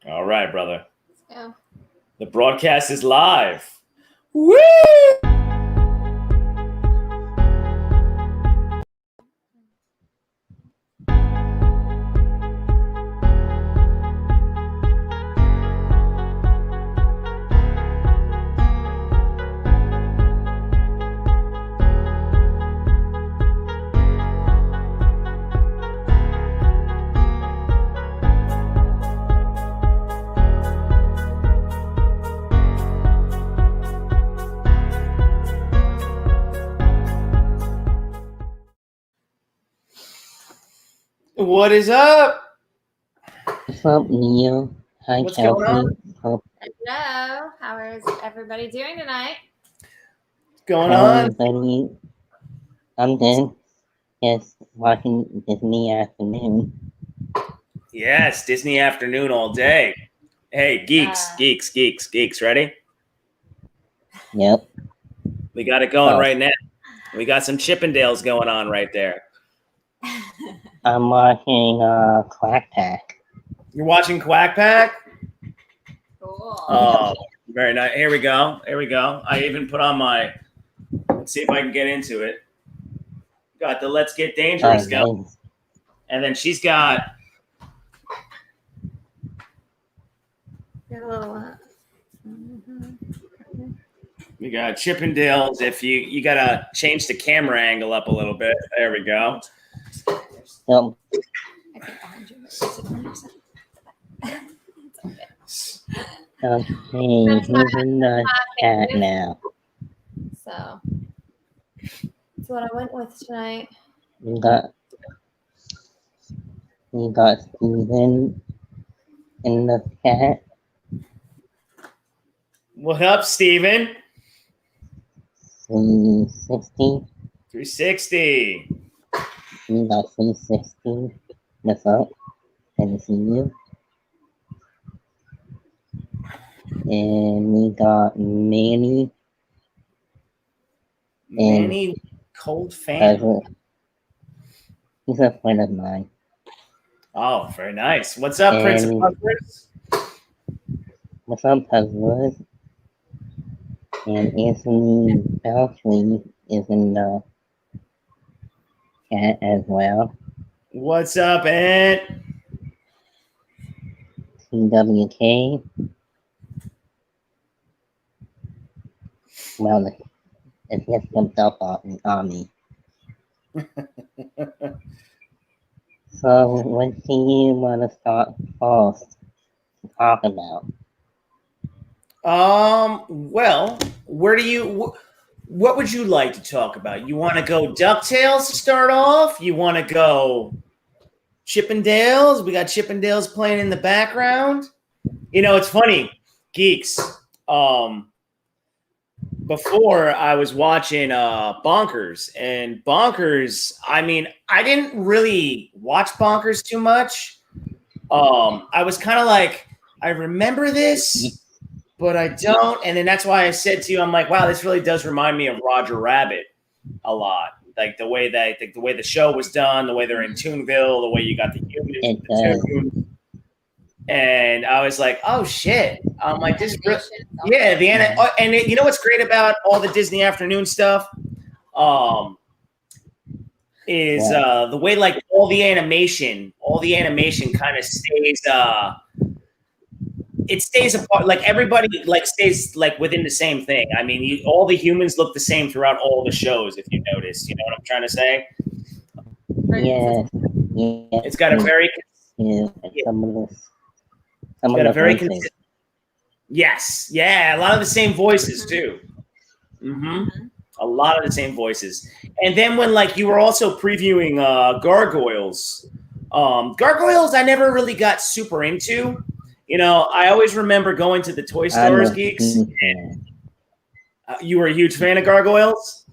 All right, brother. Yeah. The broadcast is live. Woo! What is up? What's up, Neil? Hi, What's going Kelsey. on? Hello. How is everybody doing tonight? What's going on? Everybody, I'm good. Just watching Disney afternoon. Yes, Disney afternoon all day. Hey, geeks, ready? Yep. We got it going Oh. right now. We got some Chippendales going on right there. I'm watching Quack Pack. You're watching Quack Pack? Cool. Oh, very nice. Here we go. I even put on my, let's see if I can get into it. Got the Let's Get Dangerous going. Nice. And then she's got, Get a little. we got Chippendales. If you gotta change the camera angle up a little bit. There we go. Yep. I think behind you. It's okay. Okay, who's in the chat now? So that's what I went with tonight. We got Steven in the chat. What up, Steven? 360. 360. We got 360. What's up? Good to see you. And we got Manny. Manny, cold fan. He's a friend of mine. Oh, very nice. What's up, Prince of Puzzlers? What's up, Puzzlers? And Anthony Belfry is in the chat as well. What's up, Ant? TWK. Well, it just jumped up on me. So, what do you want to start first to talk about? Well, what would you like to talk about? You want to go DuckTales to start off? You want to go Chippendales? We got Chippendales playing in the background. You know, it's funny, geeks. Before I was watching Bonkers, and Bonkers, I mean, I didn't really watch Bonkers too much. I was kind of like, I remember this, but I don't. And then that's why I said to you, I'm like, wow, this really does remind me of Roger Rabbit a lot. Like the way the show was done, the way they're in Toonville, the way you got the humans, the tunes. And I was like, oh shit. I'm like, this and you know what's great about all the Disney afternoon stuff? Is the way like all the animation kind of stays it stays apart. Like everybody like stays like within the same thing. I mean, all the humans look the same throughout all the shows, if you notice. You know what I'm trying to say? Yeah. It's got a very consistent. Yes, yeah, a lot of the same voices too. A lot of the same voices. And then when like you were also previewing Gargoyles, Gargoyles I never really got super into. You know, I always remember going to the toy stores, geeks. You were a huge fan of Gargoyles?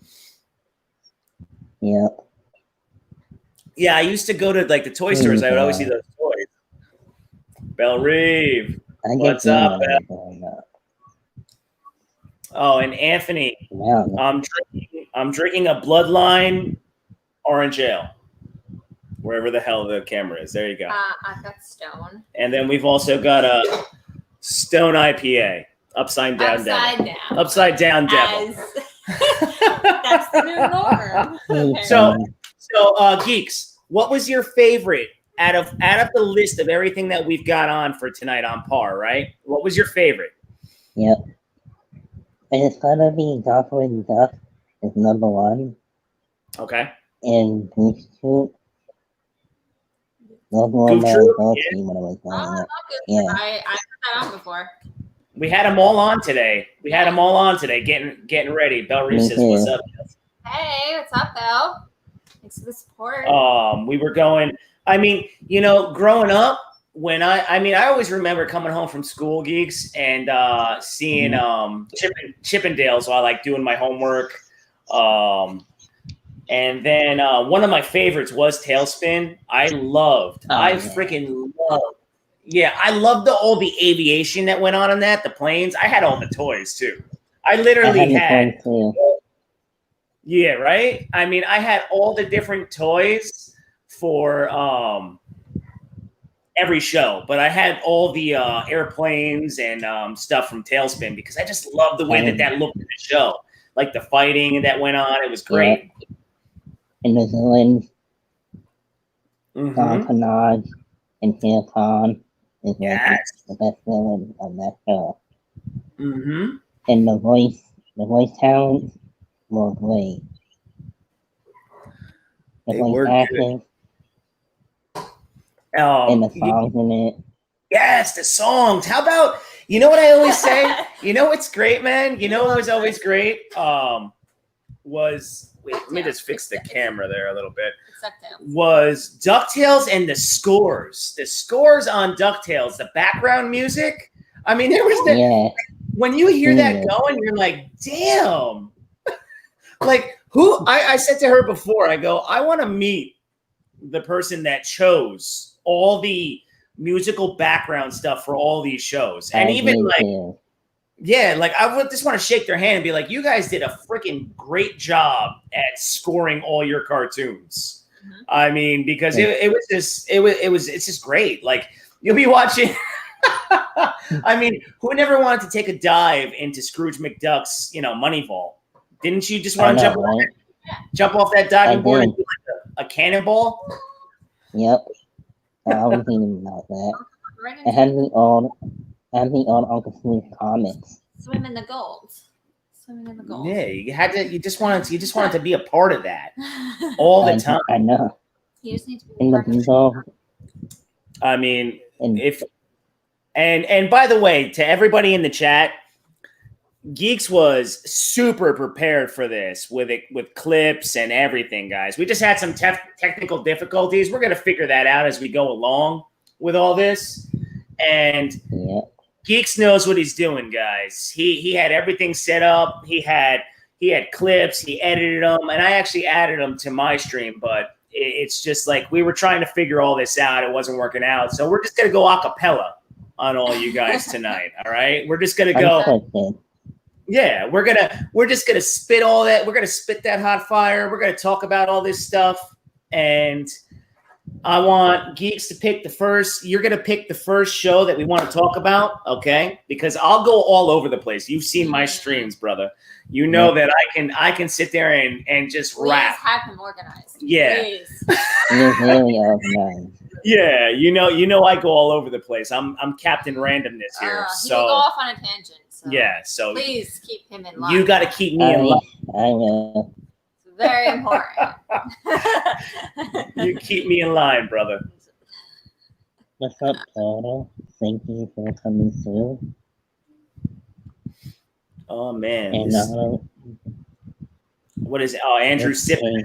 Yeah. Yeah, I used to go to like the toy stores. I would always see those toys. Belle Reeve. What's up, Belle? Oh, and Anthony. Wow. I'm drinking a Bloodline orange ale. wherever the hell the camera is. There you go. I've got Stone. And then we've also got a Stone IPA, upside down devil. Upside down devil. That's the new norm. So, geeks, what was your favorite out of the list of everything that we've got on for tonight on Par? Right? What was your favorite? Yep. It's gonna be Darkwing Duck is number one. Okay. And Goose Troop. Those were Goof my Troop, go-to when I was growing up. Yeah. I heard that on before. We had them all on today. Getting ready. Belle Reese says, "What's up?" Hey, what's up, Belle? Thanks for the support. We were going. I mean, growing up, when I always remember coming home from school, geeks, and seeing Chippendales while like doing my homework. And then one of my favorites was Tailspin. I freaking loved. Yeah, I loved all the aviation that went on in that, the planes. I had all the toys too. I literally had. Yeah, right? I mean, I had all the different toys for every show, but I had all the airplanes and stuff from Tailspin because I just loved the way that looked in the show. Like the fighting that went on. It was great. Yeah. And the villains, Don Panage and Phil Khan is the best villain of that show. Mm-hmm. And the voice talents were great. The voice acting and the songs in it. Yes, the songs. How about, you know what I always say? You know what's great, man? You know what was always great? Let me just fix the camera there a little bit. Was DuckTales and the scores. The scores on DuckTales, the background music. I mean, there was when you hear that going, you're like, damn. Like, I said to her before, I go, I want to meet the person that chose all the musical background stuff for all these shows. And even like, yeah, like I would just want to shake their hand and be like, you guys did a freaking great job at scoring all your cartoons. Mm-hmm. I mean, because it's just great. Like you'll be watching. I mean, who never wanted to take a dive into Scrooge McDuck's, Money Vault? Didn't you just want to jump off that diving board and do like a cannonball? Yep. I was thinking about that. I had the old Uncle Smooth comics. Swim in the gold. Yeah, you just wanted to be a part of that all the time. I know. You just need to be in the bingo. I mean, and by the way, to everybody in the chat, Geeks was super prepared for this with clips and everything, guys. We just had some technical difficulties. We're gonna figure that out as we go along with all this. And Geeks knows what he's doing, guys. He had everything set up. He had clips. He edited them, and I actually added them to my stream. But it's just like we were trying to figure all this out. It wasn't working out, so we're just gonna go a cappella on all you guys tonight. All right, we're just gonna go. Yeah, we're just gonna spit all that. We're gonna spit that hot fire. We're gonna talk about all this stuff, and I want Geeks to pick the first. You're gonna pick the first show that we want to talk about, okay? Because I'll go all over the place. You've seen my streams, brother. You know that I can sit there and just rap. Have him organized. Yeah. You're very organized. Yeah, you know I go all over the place. I'm Captain Randomness here. So he'll go off on a tangent. So yeah, so please keep him in line. You got to keep me in line. I will. It's very important. You keep me in line, brother. What's up, Toto? Thank you for coming through. Oh man. And what is it? Oh, Andrew Sippin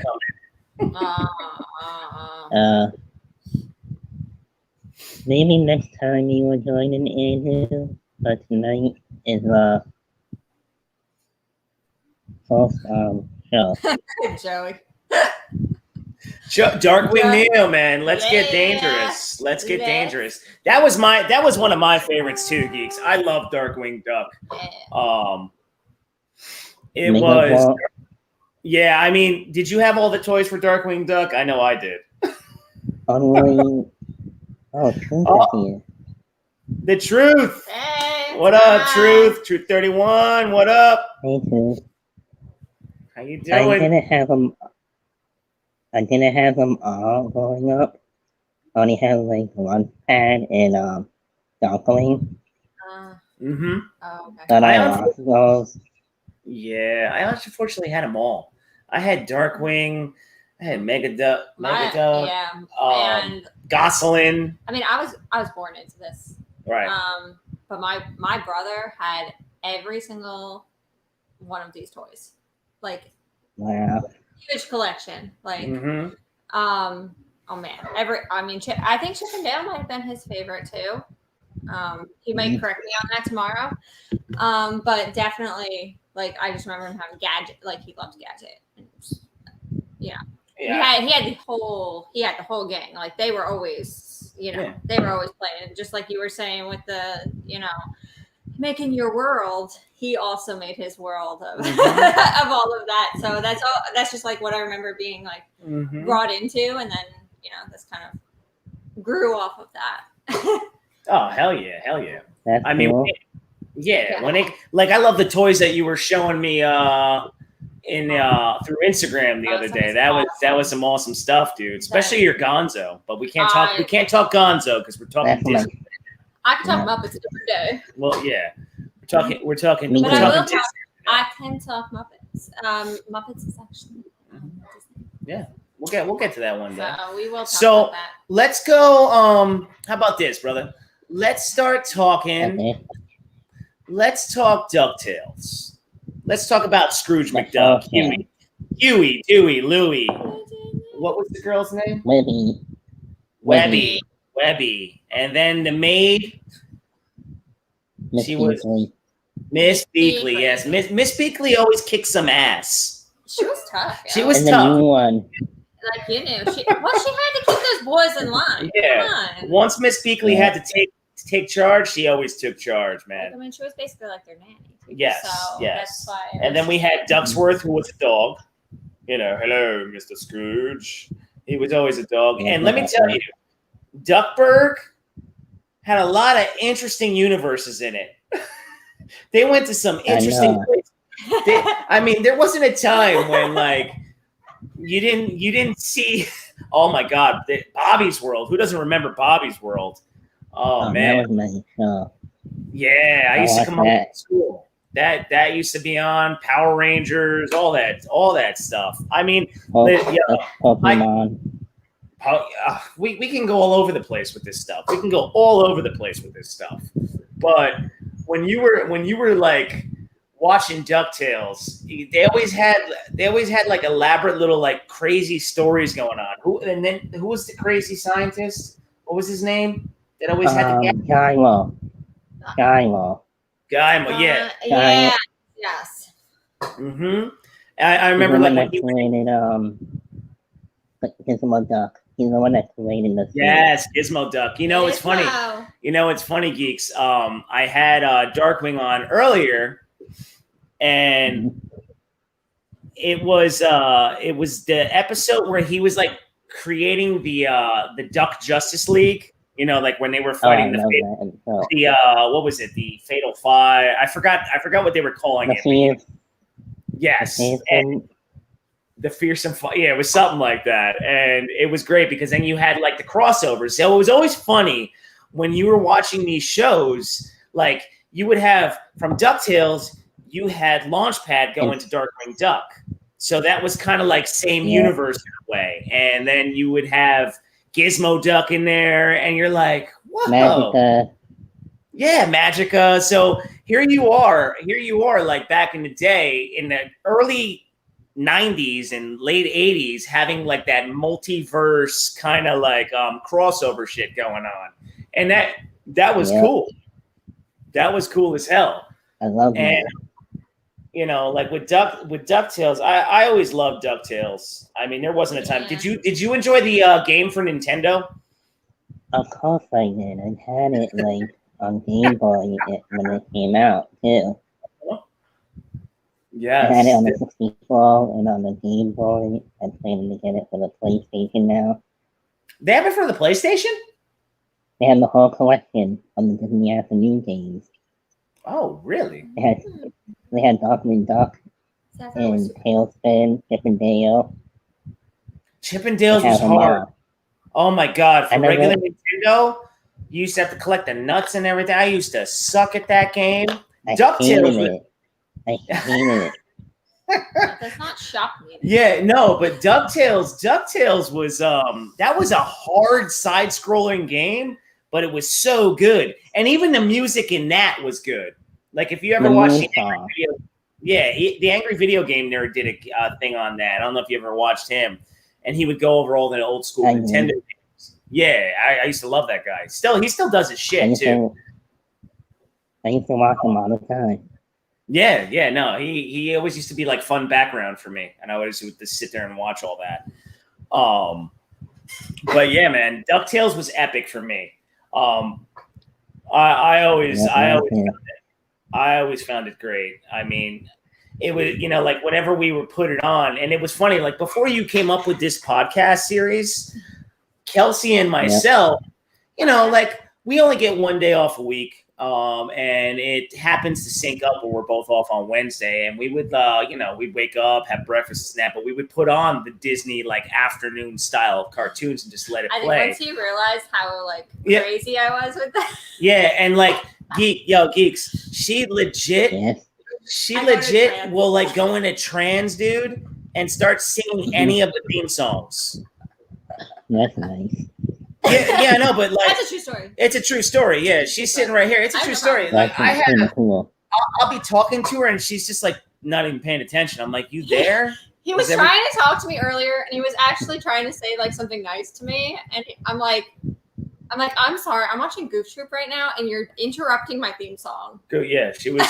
coming. Maybe next time you will join in, Andrew. But tonight is first show. Joey. Darkwing Neil, man. Let's get dangerous. Let's get dangerous. That was one of my favorites too, Geeks. I love Darkwing Duck. It was. Yeah, I mean, did you have all the toys for Darkwing Duck? I know I did. only. Oh, Truth is here. The Truth. Hey, What up, Truth? Truth 31. What up? Hey, Truth. How you I doing? didn't have them. I didn't have them all growing up. I only had like one pad and Darkwing. Mm-hmm. Oh, okay. But I lost those. Yeah, I unfortunately had them all. I had Darkwing. I had Megaduck. Yeah, and Gosselin. I mean, I was born into this. Right. But my brother had every single one of these toys, like Wow. huge collection. Like, Mm-hmm. oh man, I think Chip and Dale might have been his favorite too. He might correct me on that tomorrow. But definitely, like, I just remember him having Gadget. Like, he loved Gadget. Yeah. He had the whole gang. Like, they were always, they were always playing. Just like you were saying with the, making your world, he also made his world of, of all of that. So that's just like what I remember being like brought into, and then this kind of grew off of that. Oh, hell yeah. That's cool. When I love the toys that you were showing me through Instagram the other day. That was some awesome stuff, dude. Especially your Gonzo. But we can't talk Gonzo because we're talking Disney. I can talk Muppets a different day. Well, yeah. We're talking Disney. Disney. I can talk Muppets. Muppets is actually Disney. Yeah. We'll get to that one day. We will talk about that. Let's go. How about this, brother? Let's start talking. Okay. Let's talk DuckTales. Let's talk about Scrooge McDuck, Huey, Dewey, Louie. What was the girl's name? Webby. And then the maid. She was Miss Beakley. Yes, Miss Beakley always kicked some ass. She was tough. Yeah. She was tough. The new one. Like, she had to keep those boys in line. Yeah. Once Miss Beakley had to take charge, she always took charge, man. I mean, she was basically like their nanny. Yes. That's why. And then we had Ducksworth, who was a dog. Hello, Mr. Scrooge. He was always a dog. And let me tell you, Duckburg had a lot of interesting universes in it. They went to some interesting places. There wasn't a time when you didn't see. Oh my God, Bobby's World. Who doesn't remember Bobby's World? Oh man, that was my yeah, I used to come home from school. That used to be on Power Rangers, all that stuff. I mean, Pokemon. We can go all over the place with this stuff. But when you were like watching DuckTales, they always had like elaborate little like crazy stories going on. Who was the crazy scientist? What was his name? That always had the Guimo. Yeah. Yes. Mm-hmm. I remember like when he created Gizmo Duck. He's the one that created the Yes, Gizmo Duck. It's funny. It's funny, geeks. I had Darkwing on earlier, and it was the episode where he was like creating the Duck Justice League. Like when they were fighting what was it? The Fatal Five. I forgot what they were calling it. Yes. The Fearsome Five. Yeah, it was something like that. And it was great because then you had like the crossovers. So it was always funny when you were watching these shows, like you would have from DuckTales, you had Launchpad go into Darkwing Duck. So that was kind of like same universe in a way. And then you would have Gizmo Duck in there, and you're like, whoa. Magica. Yeah, Magica. So here you are, like back in the day, in the early 90s and late 80s, having like that multiverse kind of like crossover shit going on. And that was cool. That was cool as hell. I love that. Like with DuckTales, I always loved DuckTales. I mean, there wasn't a time. Did you enjoy the game for Nintendo? Of course I did. I had it like on Game Boy when it came out too. Yes. I had it on the 64 and on the Game Boy. I'm planning to get it for the PlayStation now. They have it for the PlayStation? They have the whole collection of the Disney afternoon games. Oh, really? They had Darkwing Duck and Tailspin, Chip and Dale. Chip and Dale's was hard. Oh my god! For regular Nintendo, you used to have to collect the nuts and everything. I used to suck at that game. DuckTales. I hated it. That does not shock me. Yeah, no, but DuckTales was that was a hard side-scrolling game, but it was so good, and even the music in that was good. Like if you ever watched the Angry Video Game Nerd did a thing on that. I don't know if you ever watched him, and he would go over all the old school Nintendo games. Yeah, I used to love that guy. He still does his shit too. I used to watch him all the time. Yeah, no, he always used to be like fun background for me, and I always would just sit there and watch all that. But yeah, man, DuckTales was epic for me. I always found it great. I mean, it was, like whenever we would put it on, and it was funny, like before you came up with this podcast series, Kelsey and myself, like we only get one day off a week. And it happens to sync up where we're both off on Wednesday, and we would, we'd wake up, have breakfast, snap, but we would put on the Disney like afternoon style of cartoons and just let it play. I think once you realized how crazy I was with that. Yeah, and like geeks, she legit will like go into trans, dude, and start singing any of the theme songs. That's nice. Yeah, no, but like that's a true story. It's a true story. Yeah, she's sitting right here. It's a true story. Like I'll be talking to her, and she's just like not even paying attention. I'm like, "You there?" He was trying to talk to me earlier, and he was actually trying to say like something nice to me, and I'm like, I'm sorry, I'm watching Goof Troop right now, and you're interrupting my theme song. Yeah, she was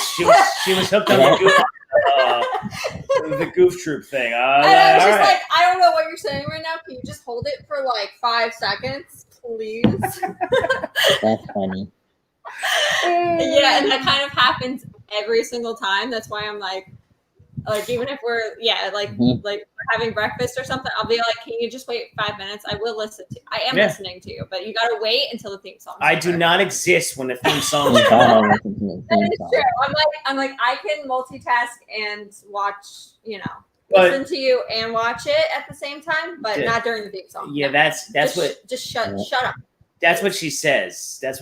hooked on the Goof Troop thing. And I was just like, I don't know what you're saying right now. Can you just hold it for like 5 seconds, please? That's funny. Yeah, and that kind of happens every single time. That's why I'm like even if we're like having breakfast or something, I'll be like, can you just wait 5 minutes? I will listen to you. I am listening to you, but you gotta wait until the theme song. I do not exist when the theme song is That is true. I'm like I can multitask and watch, listen to you and watch it at the same time, but not during the theme song. Yeah, that's just shut up. That's what she says. That is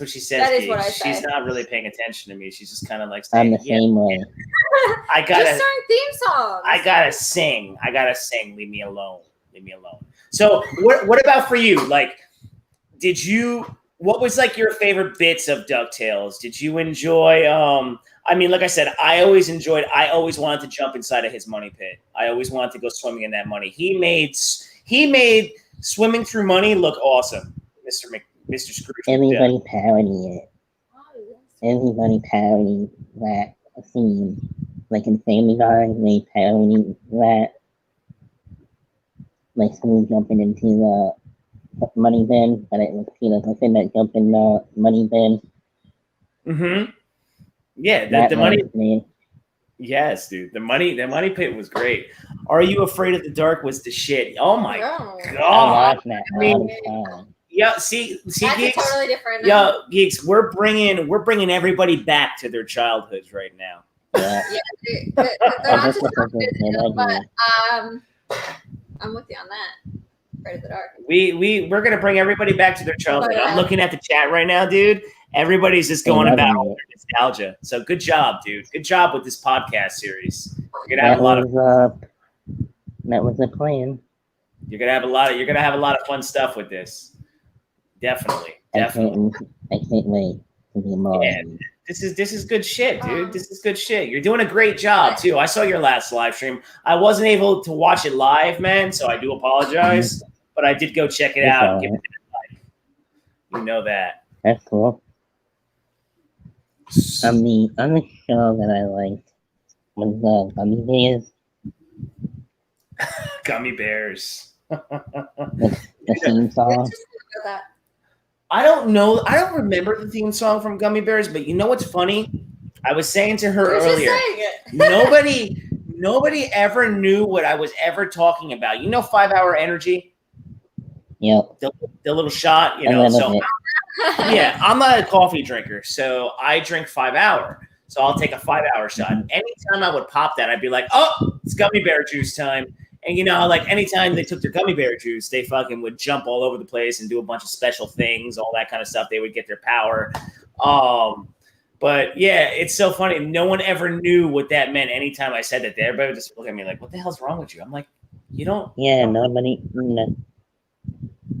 what I say. She's not really paying attention to me. She's just kind of like saying, I'm the same way. I gotta just during theme songs. I gotta sing. Leave me alone. So what about for you? Like, what was like your favorite bits of DuckTales? Did you enjoy I mean, like I said, I always wanted to jump inside of his money pit. I always wanted to go swimming in that money. He made swimming through money look awesome, Mr. Scrooge. Everybody parody it. Everybody parody that scene. Like in Family Guy, they parody that. Like Scrooge jumping into the money bin, but it was Peter Griffin that jumped in the money bin. Mm-hmm. Yeah, the money. Yes, dude. The money pit was great. Are You Afraid of the Dark was the shit. Oh my god. Yeah, see, that's geeks, totally different. Yeah, geeks, we're bringing everybody back to their childhoods right now. Yeah, they're not just but I'm with you on that. Afraid of the Dark. We're gonna bring everybody back to their childhood. I'm looking at the chat right now, dude. Everybody's just going about all their nostalgia. So good job, dude. Good job with this podcast series. You're gonna have a lot of. That was the plan. You're gonna have a lot of fun stuff with this. Definitely. I can't wait to be more. Yeah, this is good shit, dude. This is good shit. You're doing a great job too. I saw your last live stream. I wasn't able to watch it live, man, so I do apologize. But I did go check it out and give it a like. You know that. That's cool. On the show that I liked was Gummy Bears. Gummy Bears. The theme song. I don't know. I don't remember the theme song from Gummy Bears, but you know what's funny? I was saying to her earlier, nobody ever knew what I was ever talking about. You know 5 Hour Energy? Yep. The little shot, you A know. little So bit. yeah, I'm not a coffee drinker, so I drink 5 hour. So I'll take a 5 hour shot. Anytime I would pop that, I'd be like, oh, it's gummy bear juice time. And you know, like anytime they took their gummy bear juice, they fucking would jump all over the place and do a bunch of special things, all that kind of stuff. They would get their power. But yeah, it's so funny. No one ever knew what that meant. Anytime I said that, everybody would just look at me like, what the hell's wrong with you? I'm like, you don't. Yeah, nobody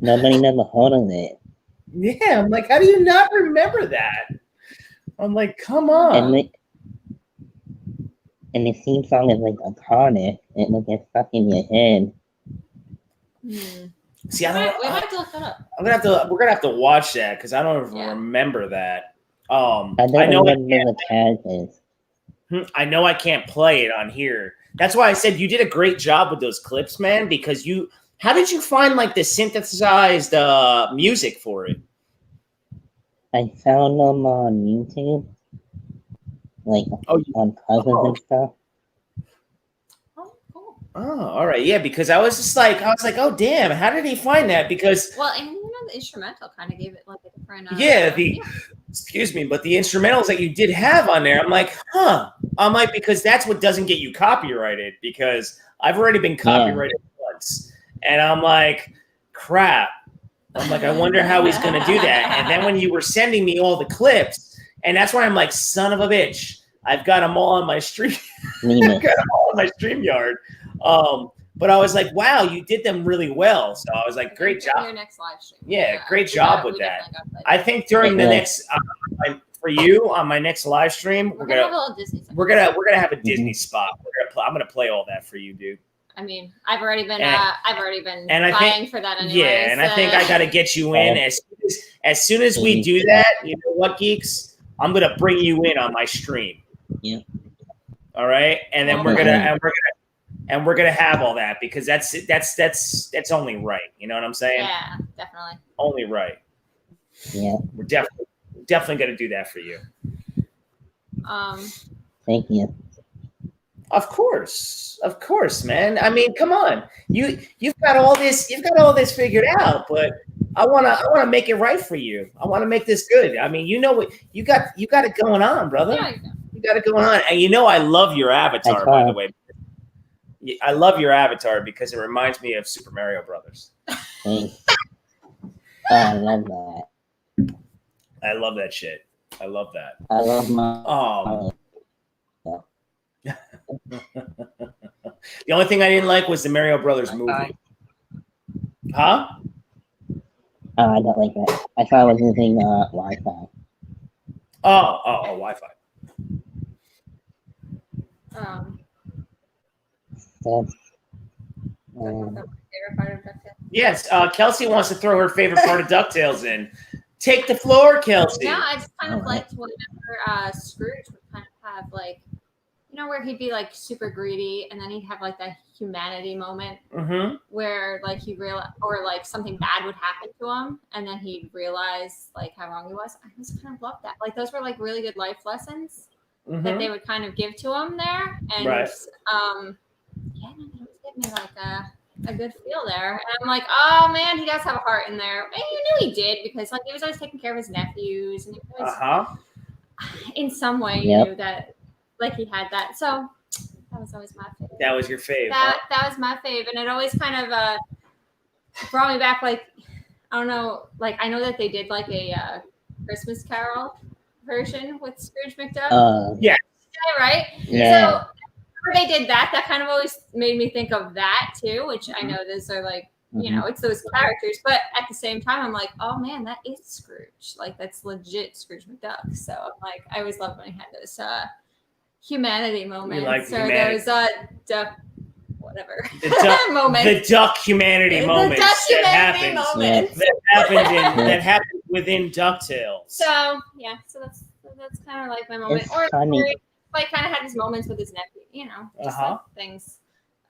never heard of it. Yeah, I'm like, how do you not remember that? I'm like, come on. And the theme song is like iconic. It will get stuck in your head. See, we might have to look that up. We're gonna have to watch that because I don't even remember that. I know the characters. I know I can't play it on here. That's why I said you did a great job with those clips, man. Because how did you find like the synthesized music for it? I found them on YouTube, like on covers and stuff. Oh, cool. Oh, all right, yeah. Because I was like, oh damn, how did he find that? Because and you know the instrumental kind of gave it like a different. Excuse me, but the instrumentals that you did have on there, I'm like, I'm like, because that's what doesn't get you copyrighted. Because I've already been copyrighted once, and I'm like, crap. I'm like, I wonder how he's going to do that. And then when you were sending me all the clips, and that's why I'm like, son of a bitch, I've got them all on my stream. I've got them all on my StreamYard. But I was like, wow, you did them really well. So I was like, great job. Your next live stream. Yeah, great job with that. I think during the next, for you on my next live stream, we're gonna have a little Disney. We're gonna have a Disney spot. I'm gonna play all that for you, dude. I mean, I've already been vying for that anyway. Yeah, and I think I got to get you in as soon as we do that. You know what, geeks? I'm gonna bring you in on my stream. Yeah. All right, and then we're gonna have all that because that's only right. You know what I'm saying? Yeah, definitely. Only right. Yeah. We're definitely gonna do that for you. Thank you. Of course, man. I mean, come on. You've got all this figured out, but I wanna make it right for you. I want to make this good. I mean, you know what you got it going on, brother. Yeah, you got it going on, and you know I love your avatar, by the way. I love your avatar because it reminds me of Super Mario Brothers. Thanks. I love that. I love that shit. I love that. I love my. The only thing I didn't like was the Mario Brothers movie. Huh? I don't like that. I thought I was using Wi-Fi. Oh, Wi-Fi. Yes, Kelsey wants to throw her favorite part of DuckTales in. Take the floor, Kelsey. Yeah, I just kind of liked whenever Scrooge would kind of have like, you know, where he'd be like super greedy, and then he'd have like that humanity moment where like he realized, or like something bad would happen to him, and then he'd realize like how wrong he was. I just kind of loved that. Like those were like really good life lessons that they would kind of give to him there, and yeah, no, that was giving me like a good feel there. And I'm like, oh man, he does have a heart in there. And you knew he did because like he was always taking care of his nephews, and he was, in some way you knew that. Like he had that, so that was always my favorite. That was your fave. That was my fave, and it always kind of brought me back. Like I don't know, like I know that they did like a Christmas Carol version with Scrooge McDuck. Yeah. Right. Yeah. So whenever they did that kind of always made me think of that too. Which I know those are like you know it's those characters, but at the same time I'm like, oh man, that is Scrooge. Like that's legit Scrooge McDuck. So I'm like, I always loved when he had those. Humanity moments, or those duck, whatever moments. The duck humanity moments. The duck humanity moments that happened within DuckTales. So yeah, so that's kind of like my moment. It's or funny. like kind of had his moments with his nephew, you know, just like things.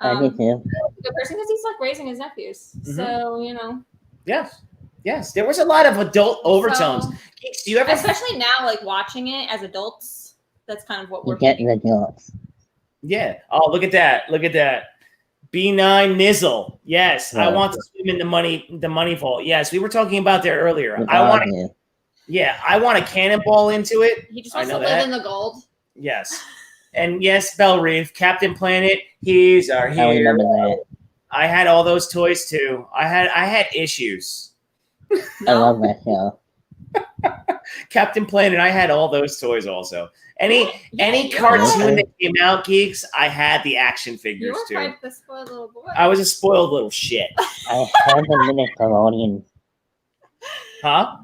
I do too. Good person because he's like raising his nephews, so you know. Yes, there was a lot of adult overtones. So, do you ever, especially now, like watching it as adults. That's kind of what we're getting the jokes. Yeah. Oh, look at that. B9 Nizzle. Yes, I Yeah. want to swim in the money vault. Yes, we were talking about that earlier. With I all want of to, you. yeah, I want a cannonball into it. He just I wants to know live that. in the gold. Yes. And yes, Bell Reef, Captain Planet, he's our I hero. remember that. I had all those toys too. I had issues. I love that show. Captain Planet, I had all those toys also. Any you're cartoon right. that came out, geeks, I had the action You figures were too. quite the spoiled little boy. I was a spoiled little shit. I have the Nickelodeon. Huh?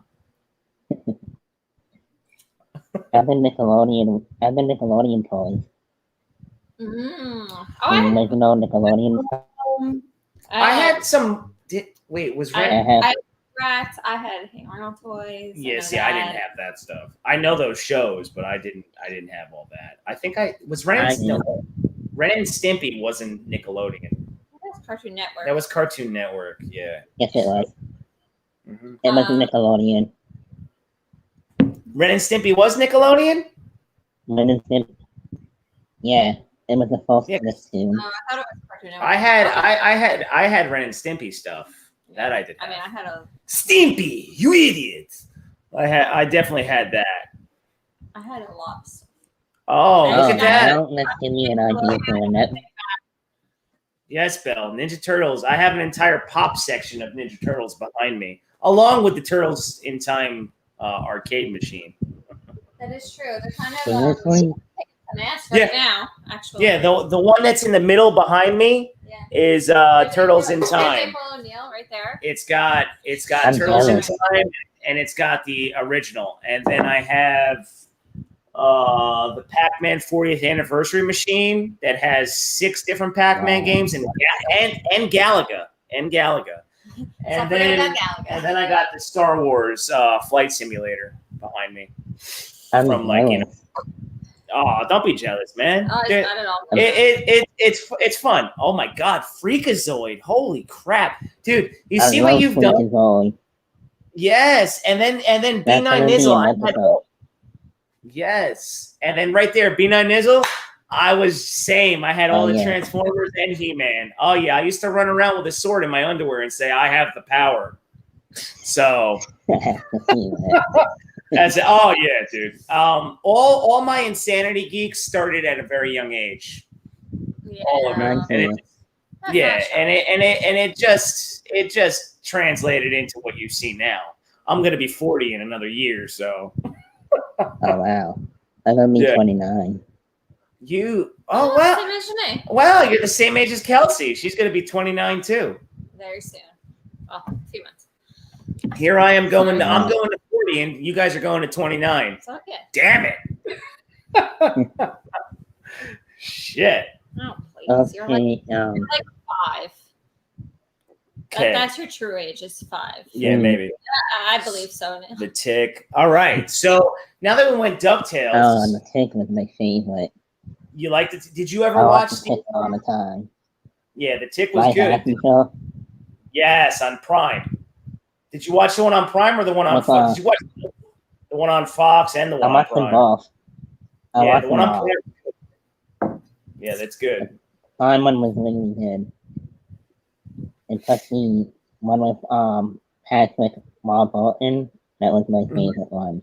I have the Nickelodeon toys. Oh, Nickelodeon. I had some. Wait, was Ren? I had Rats. I had Hey Arnold toys. Yeah, see, I didn't have that stuff. I know those shows, but I didn't have all that. I think I was Ren. Ren and Stimpy wasn't Nickelodeon. That was Cartoon Network. That was Cartoon Network. Yeah. Yes, it was. Mm-hmm. It was Nickelodeon. Ren and Stimpy was Nickelodeon. Ren and Stimpy. Yeah, it was the first Yeah. cartoon. I thought it was Cartoon Network. I had Ren and Stimpy stuff. That I did. I mean, I had a Stimpy, you idiot! I definitely had that. I had a lot of stuff. Oh, look at that! Now let's give me an idea for a net. Yes, Belle. Ninja Turtles. I have an entire pop section of Ninja Turtles behind me, along with the Turtles in Time arcade machine. That is true. They're kind of Seriously? an ass right now, actually. Yeah, the one that's in the middle behind me is Turtles in Time. Irregular Neil right there. It's got I'm Turtles jealous. in Time, and it's got the original, and then I have the Pac-Man 40th anniversary machine that has 6 different Pac-Man Wow. games and Galaga. And then I got the Star Wars flight simulator behind me. I'm From like, you know, jealous. oh, don't be jealous, man. Oh, Dude, it's not at all. it's fun. Oh my god, Freakazoid! Holy crap, dude! You I see what love you've done? Freakazoid. Yes, and then That's B9 gonna be Nizzle. an I had- episode. yes, and then right there, B9 Nizzle. I was same. I had all Oh, the yeah. Transformers and He-Man. Oh yeah, I used to run around with a sword in my underwear and say, "I have the power." So I have to see that. that's oh yeah, dude. All my insanity geeks started at a very young age. Yeah. All of them. Mine And too. That's yeah, not and it just translated into what you see now. I'm gonna be 40 in another year, so Oh wow. I'm gonna be Yeah. 29. oh well, Same age to me. well, you're the same age as Kelsey. She's gonna be 29 too. Very soon. Well, a few months. Here I am I'm going to 40, and you guys are going to 29. It's okay. Damn it! Shit. Oh, please. You're like Okay. 5. Okay. That's your true age is 5. Yeah, maybe I believe so now. the tick. All right. So now that we went Ducktales, Oh, the Tick was my favorite. you liked it? Did you ever I watch watch the Tick all the time. Yeah, the tick was Like good. Happy Show. Yes, on Prime. Did you watch the one on Prime or the one on What's Fox? Did you watch the one on Fox and the I one on watched them Prime? both. I Yeah, watched the them one on all. Prime. Yeah, that's good. Prime one was really good. Especially one with Patrick Warburton. That was my favorite one.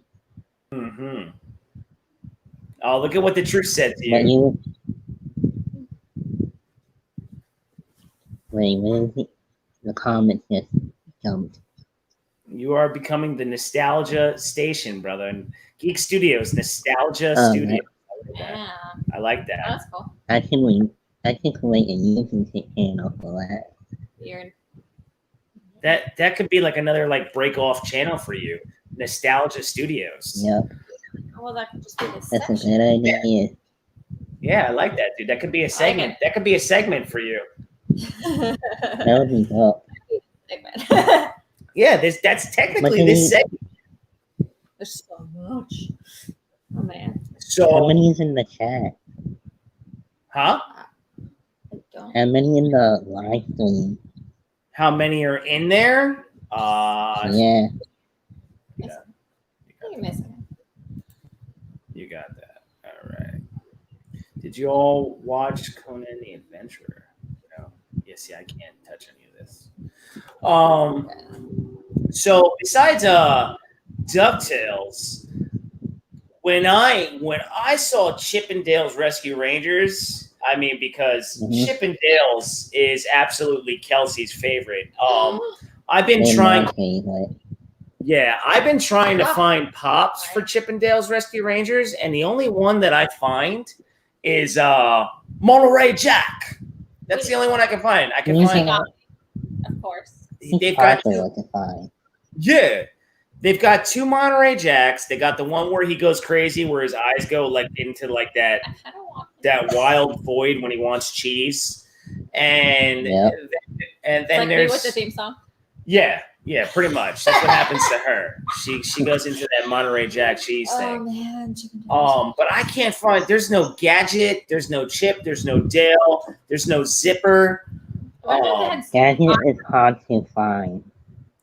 Mm-hmm. Oh, look at what the truth said to But you. wait, where is it? The comments just jumped. You are becoming the nostalgia station, brother. And Geek Studios, nostalgia Oh, studio. Yeah. I like that. That's cool. I can create a YouTube channel for that. Weird. That could be like another like break off channel for you. Nostalgia Studios. Yep, Well, that could just be the that's a section. good idea. Yeah, I like that, dude. That could be a segment. That could be a segment for you. That would be dope. Segment. Yeah, that's technically But this segment. There's so much. Oh man. How So, many's in the chat? huh? I don't. How many in the live stream? How many are in there? Yeah. You're missing. You got that. All right. Did you all watch Conan the Adventurer? No. see, I can't touch any of this. So besides DuckTales, when I saw Chip and Dale's Rescue Rangers, I mean, because Chip and Dale's is absolutely Kelsey's favorite. I've been trying. Yeah, I've been trying to find pops for Chip and Dale's Rescue Rangers, and the only one that I find is Monterey Jack. That's the only one I can find. I can find. Of course. They've got they've got 2 Monterey Jacks. They got the one where he goes crazy, where his eyes go like into like that wild void when he wants cheese, and then like there's with the theme song. Yeah, pretty much. That's what happens to her. She goes into that Monterey Jack cheese thing. Man, but I can't find. There's no Gadget. There's no Chip. There's no Dale. There's no Zipper. Gadget is hard to find.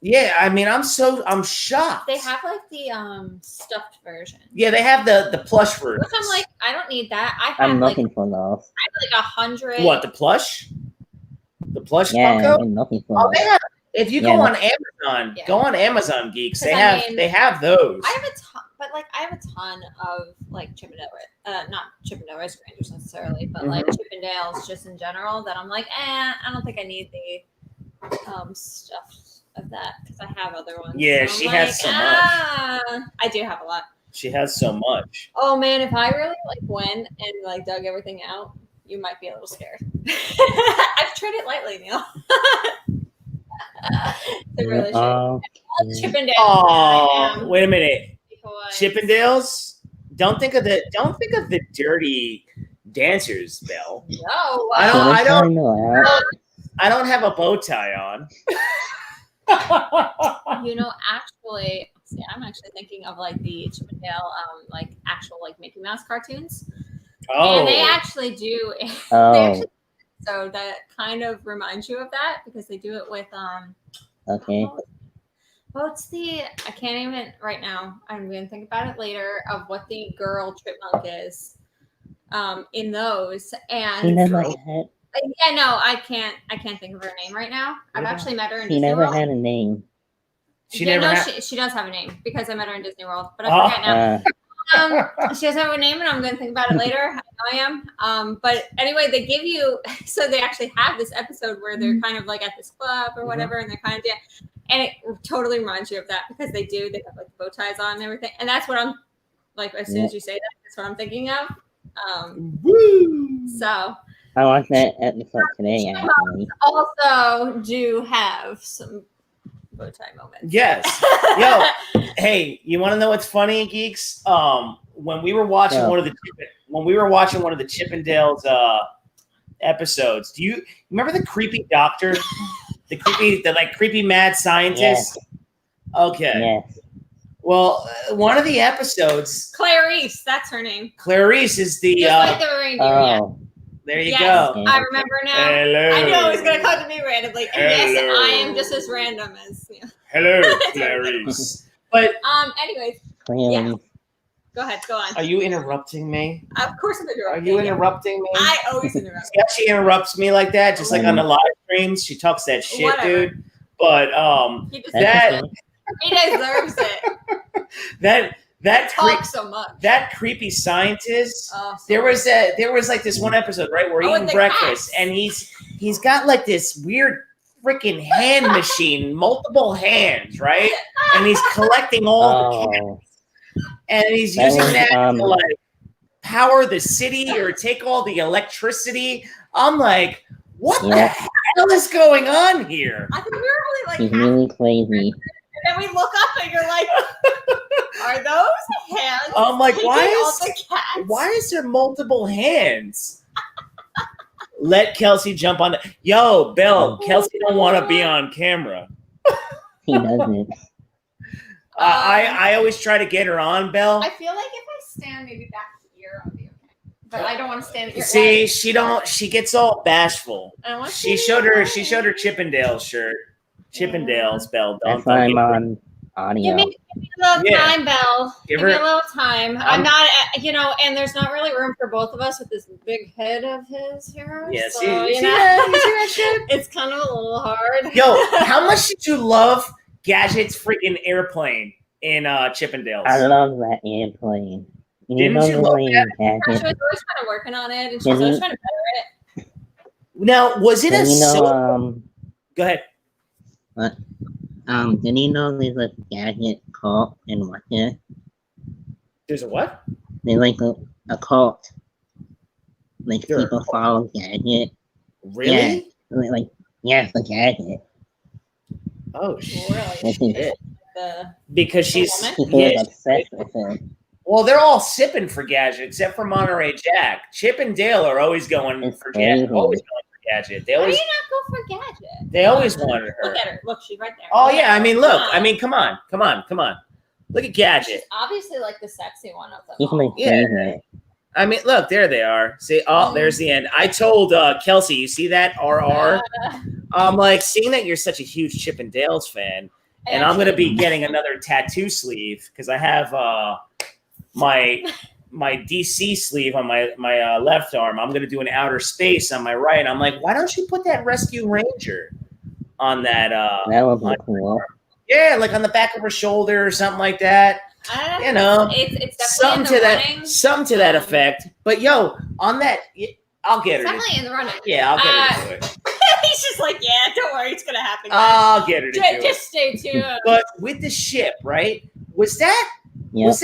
Yeah, I mean, I'm shocked. They have like the stuffed version. Yeah, they have the plush version. Which I'm like, I don't need that. I'm looking for those. I have like 100. What, the plush? The plush Yeah, Funko? I'm looking for those. They have. If you go on Amazon, go on Amazon Geeks. They have those. I have a ton, but like I have a ton of like Chip and Dale, not Chip and Dale Rescue Rangers necessarily, but like Chip and Dale's just in general. That I'm like, I don't think I need the stuff of that because I have other ones. Yeah, so she has so much. I do have a lot. She has so much. Oh man, if I really like went and like dug everything out, you might be a little scared. I've treated it lightly, Neil. Really Chip and Dale. Oh, wait a minute. Chip and Dale's. Don't think of the dirty dancers, Belle. No, I don't have a bow tie on. Actually, see, I'm actually thinking of like the Chip and Dale, like actual like Mickey Mouse cartoons. Oh, and they actually do. So that kind of reminds you of that because they do it with Okay. What's the? I can't even right now. I'm gonna think about it later of what the girl chipmunk is, in those. And yeah, no, I can't think of her name right now. I've actually met her in Disney World. She never had a name. She does have a name because I met her in Disney World, but I forget now. She doesn't have a name, and I'm going to think about it later. I know I am. But anyway, they give you. So they actually have this episode where they're kind of like at this club or whatever, and they're kind of and it totally reminds you of that because they have like bow ties on and everything, and that's what I'm like. As soon as you say that, that's what I'm thinking of. So I watched that episode today. Actually, also do have some bow tie moments. Yes. Yo, hey, you want to know what's funny, geeks? When we were watching one of the Chip and Dale's episodes, do you remember the creepy doctor, the creepy mad scientist? Yes. Okay. Yes. Well, one of the episodes, Clarice, that's her name. Clarice is the. Just like the reindeer. There you go. I remember now. Hello. I knew it was going to come to me randomly. And yes, I am just as random as you. Hello, Clarice. But anyways, yeah. Go ahead. Go on. Are you interrupting me? Of course I'm interrupting. Are you interrupting me? I always interrupt. Yeah, she interrupts me like that, just like on the live streams. She talks that shit, Whatever. dude. But he deserves it. That talks so much. That creepy scientist. There was like this one episode, right, where eating breakfast, and he's got like this weird freaking hand machine, multiple hands, right? And he's collecting all the cats, and he's using that to like power the city or take all the electricity. I'm like, what the hell is going on here? I think we were only like he's really crazy. And then we look up and you're like, are those hands? I'm like, why is there multiple hands? Let Kelsey jump on the. Yo, Bill, Kelsey don't want to be on camera. He doesn't. I always try to get her on, Bill. I feel like if I stand maybe back here, I'll be okay. But I don't want to stand at your See, edge. She gets all bashful. She showed her Chippendale shirt. Chippendales, Belle. That's why I'm audio. Give me a little time, Belle. Give Give me her- a little time. I'm not, and there's not really room for both of us with this big head of his here. Yeah, so, see you that? know, You see that shit? it's kind of a little hard. Yo, how much did you love Gadget's freaking airplane in Chippendales? I love that airplane. Didn't know you the love way She Gadget- was always kind of working on it, and she was Didn't always you- trying to better it. Now, was it a Did you know, silver? Go ahead. did you know there's a Gadget cult in Russia? There's a what? There's like a cult. Like Sure. people follow Gadget. Really? Like, yes, the Gadget. Oh shit! Really, Shit. Because she's woman? People yeah, are obsessed with him. well, they're all sipping for Gadget except for Monterey Jack. Chip and Dale are always going It's for Gadget. crazy. Always going for Gadget. They Why do always you not go for Gadget? they always wanted her. Look at her. Look, she's right there. Oh Look yeah, at I her. mean, look, Wow. I mean, come on. Look at Gadget. She's obviously like the sexy one of them. He's my all. Yeah. favorite. I mean, look, there they are. See, oh, there's the end. I told Kelsey, you see that RR? I'm like, seeing that you're such a huge Chip and Dale's fan, and I'm gonna be getting another tattoo sleeve because I have my DC sleeve on my left arm. I'm gonna do an outer space on my right. I'm like, why don't you put that Rescue Ranger on that? That would be on- cool. Yeah, like on the back of her shoulder or something like that. I don't You know, it's definitely something in to the that, running. something to that effect. But yo, on that, I'll get It's her. definitely in the running. Yeah, I'll get her to do it. He's just like, yeah, don't worry, it's gonna happen. I'll get her to do it. Just stay tuned. But with the ship, right? Was that Yep.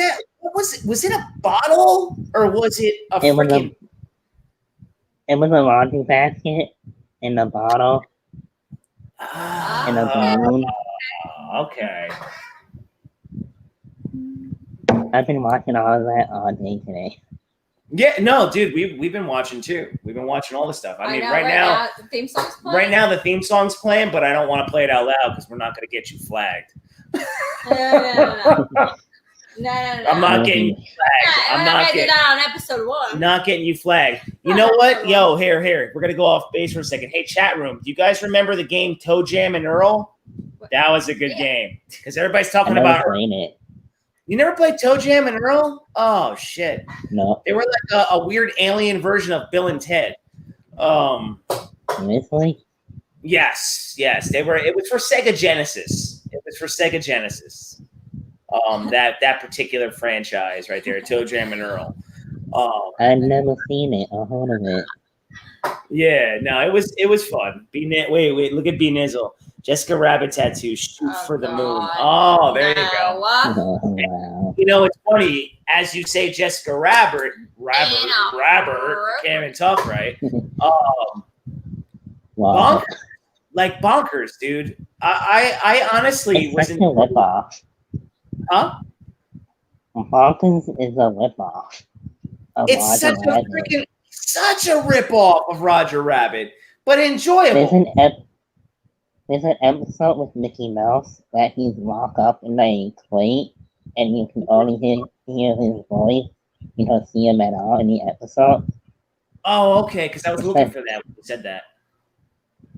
what was it? Was it a bottle or was it a It was a- freaking? It was a laundry basket in a bottle in a balloon. Okay. I've been watching all of that all day today. Yeah, no, dude, we've been watching too. We've been watching all the stuff. I mean, know, right now, the theme song's playing. right now the theme song's playing, but I don't want to play it out loud because we're not going to get you flagged. No. I'm not getting you flagged. I'm We're not gonna do getting. that on episode 1. Not getting you flagged. You know what? Yo, here. We're gonna go off base for a second. Hey, chat room. Do you guys remember the game Toe Jam and Earl? That was a good game because everybody's I talking never about. played it. You never played Toe Jam and Earl? Oh shit! No, They were like a weird alien version of Bill and Ted. seriously? Yes, they were. It was for Sega Genesis. That particular franchise right there, Toe Jam and Earl. I've never seen it or heard of it. Yeah, no, it was fun. Wait, look at B Nizzle. Jessica Rabbit tattoo, shoot Oh, for the moon. God. Oh, there you go. What? Oh, wow. You know, it's funny as you say Jessica Rabbit, can't even talk right. Wow. Bonkers, like bonkers, dude. I honestly It's was such in. a ripoff. Huh? Hawkins is a ripoff. Of It's Roger Rabbit. such a ripoff of Roger Rabbit, but enjoyable. There's an episode with Mickey Mouse that he's locked up in a crate, and you can only hear his voice. You don't see him at all in the episode. Oh, okay, because I was looking for that when you said that.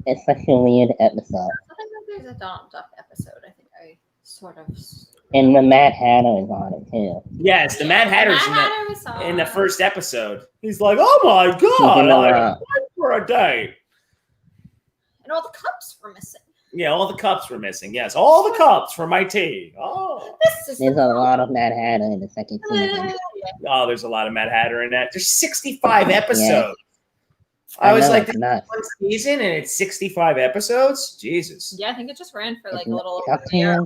It's such a weird episode. I think there's a Donald Duck episode. I think I sort of. And the Mad Hatter is on it too. Yes, the Mad Hatter's in the first episode. He's like, "Oh my god, You know, like, for a day." And all the cups were missing. Yeah, all the cups were missing. Yes, all the cups for my tea. Oh, This is There's a lot of Mad Hatter in the second season. there's a lot of Mad Hatter in that. There's 65 episodes. I was know, like, it's this is nuts. one season and it's 65 episodes. Jesus. Yeah, I think it just ran for like It's a little over a year.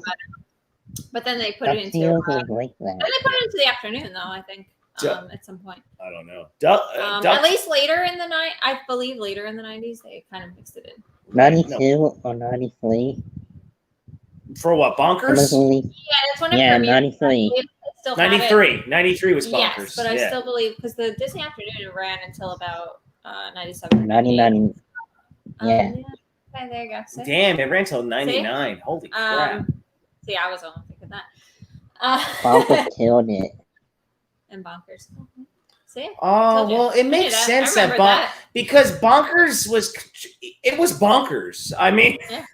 But then they put it into. DuckTales Then is like that. they put it into the afternoon, though. I think at some point. I don't know. At least later in the night, I believe later in the 90s, they kind of mixed it in. 92 or 93. For what? Bonkers? Originally, Yeah, that's when it yeah, premiered. 93. They still had it. 93. 93 was Bonkers. Yes, but I yeah. still believe because the Disney afternoon ran until about 97. 99. Yeah. Okay, there you go. See? Damn, it ran till 99. Holy crap. See, I was only thinking that. Bonkers killed it. And Bonkers. See? Oh, Told you. well, it I makes knew sense I that remember because Bonkers was bonkers. I mean, Yeah.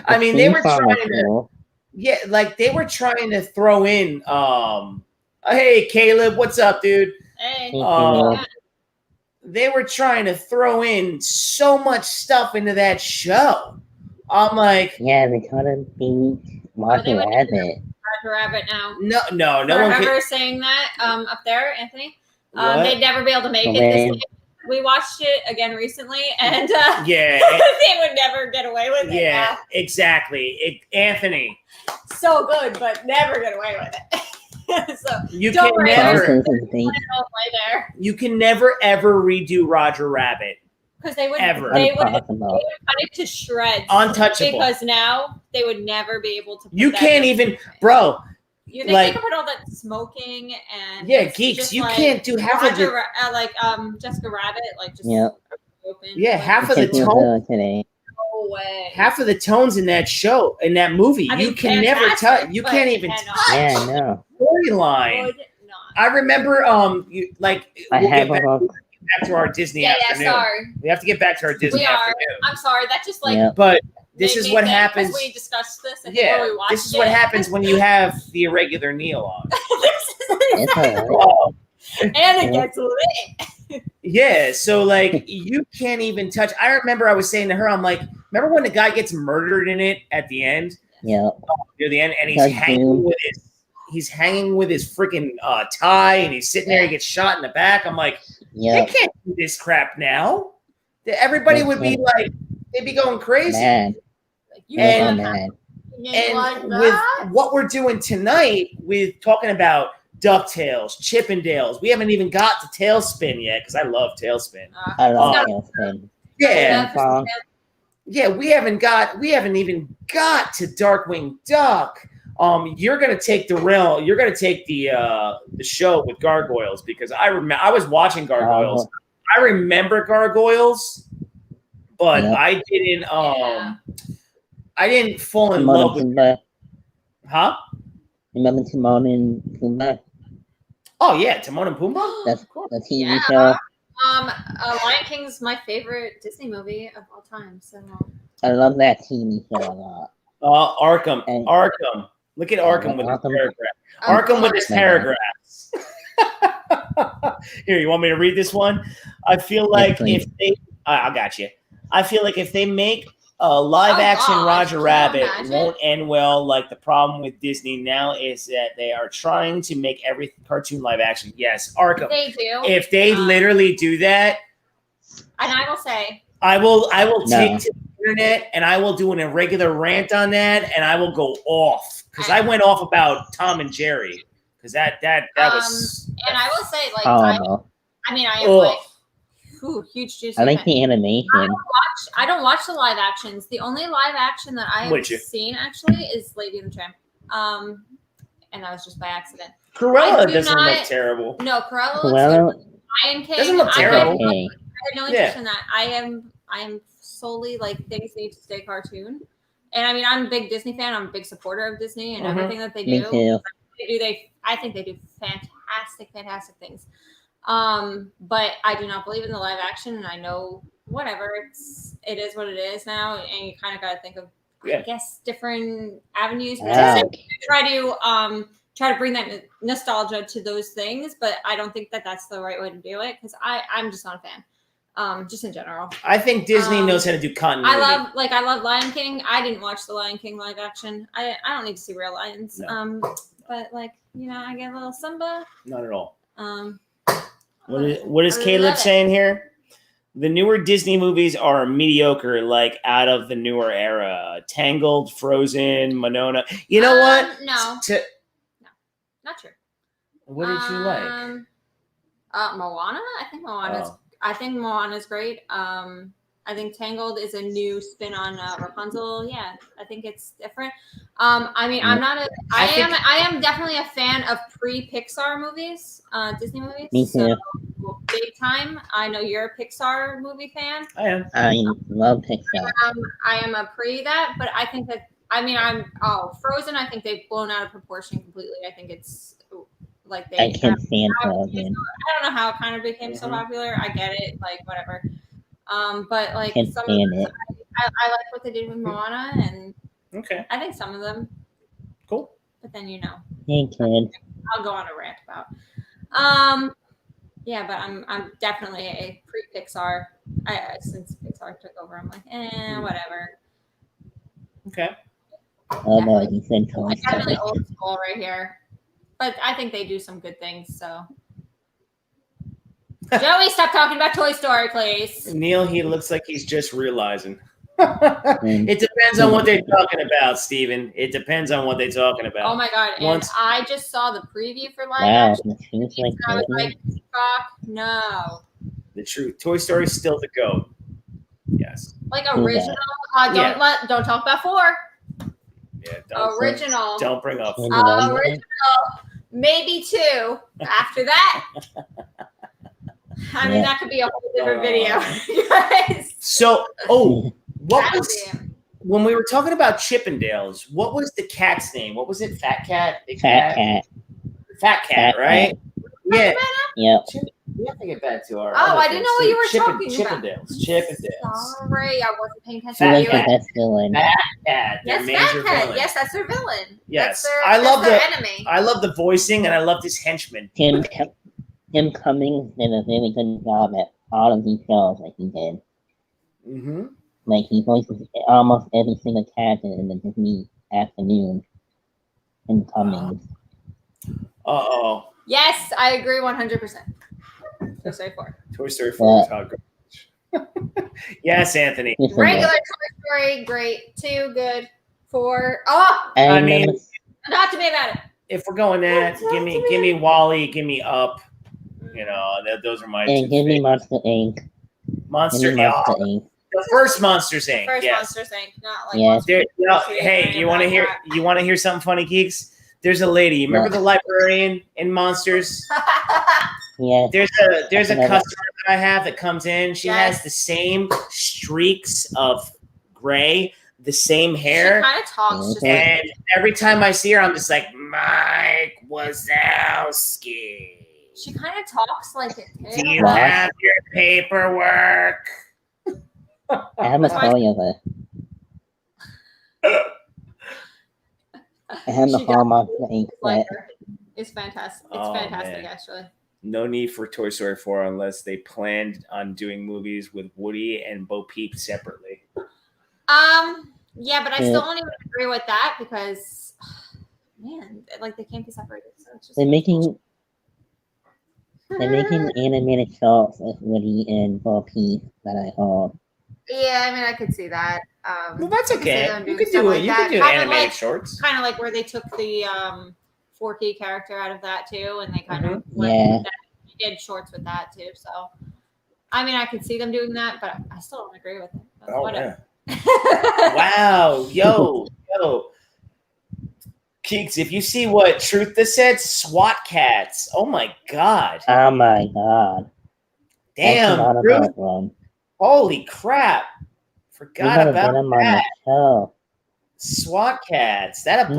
I mean, they were trying to. Cool. Yeah, like they were trying to throw in. Hey Caleb, what's up, dude? Hey, They were trying to throw in so much stuff into that show. I'm like, yeah, they try to beat Roger Rabbit. Roger Rabbit now. No one Forever can. saying that up there, Anthony. What? They'd never be able to make it this way. We watched it again recently, and yeah, they would never get away with it. Yeah, exactly. Anthony, so good, but never get away with it. So you can never. There. You can never ever redo Roger Rabbit. Because they would ever. They would cut it to shreds. Untouchable. Because now they would never be able to. You can't even, bro. You think they could put all that smoking and geeks. You can't do half of it. Like Jessica Rabbit, like just open. Yeah, half of the tone today. No way. Half of the tones in that show, in that movie, you can never touch. You can't even touch. Yeah, I know. Storyline. I remember, you like. Back to our Disney afternoon. Yeah, sorry. We have to get back to our Disney afternoon. I'm sorry. That just like. But this is what happens. We discussed this. And we watched this is what happens when you have the Irregular Neil on. And it gets lit. Yeah, so like you can't even touch. I remember I was saying to her, I'm like, remember when the guy gets murdered in it at the end? Yeah. Near the end, and he's hanging with his freaking tie, and he's sitting there. He gets shot in the back. I'm like, they can't do this crap now. Everybody would be like, they'd be going crazy. Man. And with what we're doing tonight, with talking about DuckTales, Chippendales, we haven't even got to Tailspin yet because I love Tailspin. I love Tailspin. Yeah. Yeah, we haven't even got to Darkwing Duck. You're gonna take the rail. You're gonna take the show with Gargoyles because I was watching Gargoyles. I remember Gargoyles, but I didn't. I didn't fall in love with. Huh? Remember Timon and Pumbaa? Oh yeah, Timon and Pumbaa. That's the TV show. Lion King's my favorite Disney movie of all time. So I love that TV show a lot. Arkham. Arkham. Look at Arkham with his paragraph. Arkham with his paragraphs. Here, you want me to read this one? I feel like I got you. I feel like if they make a live-action Roger Rabbit, won't end well. Like the problem with Disney now is that they are trying to make every cartoon live-action. Yes, Arkham. They do. If they literally do that, and I will say, I will take to the internet and I will do an irregular rant on that, and I will go off. Because I went off about Tom and Jerry. Because that was. And I will say, like, I am like, huge juice. I like the animation. I don't watch the live actions. The only live action that I have seen actually is Lady and the Tramp. And that was just by accident. Cruella doesn't look terrible. No, Cruella looks good. Lion King doesn't look terrible. I had no interest in that. I am solely like things need to stay cartoon. And I mean, I'm a big Disney fan. I'm a big supporter of Disney and everything that they do. Me too. I think they do fantastic things. But I do not believe in the live action, and I know whatever it is what it is now, and you kind of got to think of I guess different avenues try to bring that nostalgia to those things, but I don't think that that's the right way to do it because I'm just not a fan. Just in general. I think Disney knows how to do continuity. I love Lion King. I didn't watch the Lion King live action. I don't need to see real lions. No. But like, I get a little Simba. Not at all. What is Caleb saying here? The newer Disney movies are mediocre, like out of the newer era. Tangled, Frozen, Monona. You know what? No, not true. What did you like? Moana. I think Moana's great. I think Tangled is a new spin on Rapunzel. Yeah, I think it's different. I mean, I am definitely a fan of pre-Pixar movies, Disney movies. Me too. So, big time. I know you're a Pixar movie fan. I am. I love Pixar. I am a that, but I think that Frozen. I think they've blown out of proportion completely. I think it's like I can't stand Frozen. I don't know how it kind of became so popular. I get it, like whatever. But like I like what they did with Moana, and okay, I think some of them. but then Hey, kid. I'll go on a rant about. Yeah, but I'm definitely a pre-Pixar. Since Pixar took over, I'm like, whatever. Okay. Oh no, you said Toy Definitely Story. old school right here, but I think they do some good things. So, Joey, stop talking about Toy Story, please. Neil, he looks like he's just realizing. It depends on what they're talking about, Steven. It depends on what they're talking about. Oh my god! And I just saw the preview for live Wow, action. the truth like I was Disney. like, fuck no. The truth. Toy Story's still the GOAT. Yes. Like Who's original. that? Don't talk about 4. Yeah. Original. Don't bring up. Original. Maybe 2. After that. I mean, that could be a whole different video. Guys. So, what was when we were talking about Chippendales? What was the cat's name? What was it? Fat Cat. Fat Cat, right? Yeah. Yep. We have to get back to our. I didn't know what you were talking about. Chippendales. Sorry, I wasn't paying attention. Fat Cat, villain. Fat Cat. Yes, Fat Cat. Yes, that's their villain. Yes, that's their enemy. I love the voicing, and I love this henchman. Tim Cummings did a really good job at all of these shows that he did. Mm-hmm. Like he voices almost every single character in the Disney afternoon. Tim Cummings. Yes, I agree 100%. Toy Story 4. Toy Story 4 is hot garbage. Yes, Anthony. Regular Toy Story, great. 2, good. 4. I mean, talk to me about it. If we're going that, give me Wall-E, give me Up. Those are my. And give me Monster Inc. Monster Inc. The first Monsters Inc. Monsters Inc. Not like hey, you want to hear something funny, geeks? There's a lady. You remember the librarian in Monsters? Yeah. There's a customer that I have that comes in. She has the same streaks of gray, the same hair. She kind of talks. And every time I see her, I'm just like, Mike Wazowski. She kind of talks like it. Do you have your paperwork? I have a story of it. I have the whole Monster Inc. It's fantastic. It's fantastic, actually. No need for Toy Story 4 unless they planned on doing movies with Woody and Bo Peep separately. Yeah, but I still don't even agree with that because, man, they can't be separated. So it's just They're making animated shorts with Woody and Bo Peep that I heard. Yeah, I mean, I could see that. Well, that's okay. You could do it. You could do animated shorts. Kind of like where they took the Forky character out of that too, and they kind of did shorts with that too. So, I mean, I could see them doing that, but I still don't agree with it. But whatever. Yeah. Wow, yo. Keeks, if you see what Truth said, SWAT cats. Oh my god. Oh my god. Damn. Holy crap. Forgot about that. SWAT cats. That a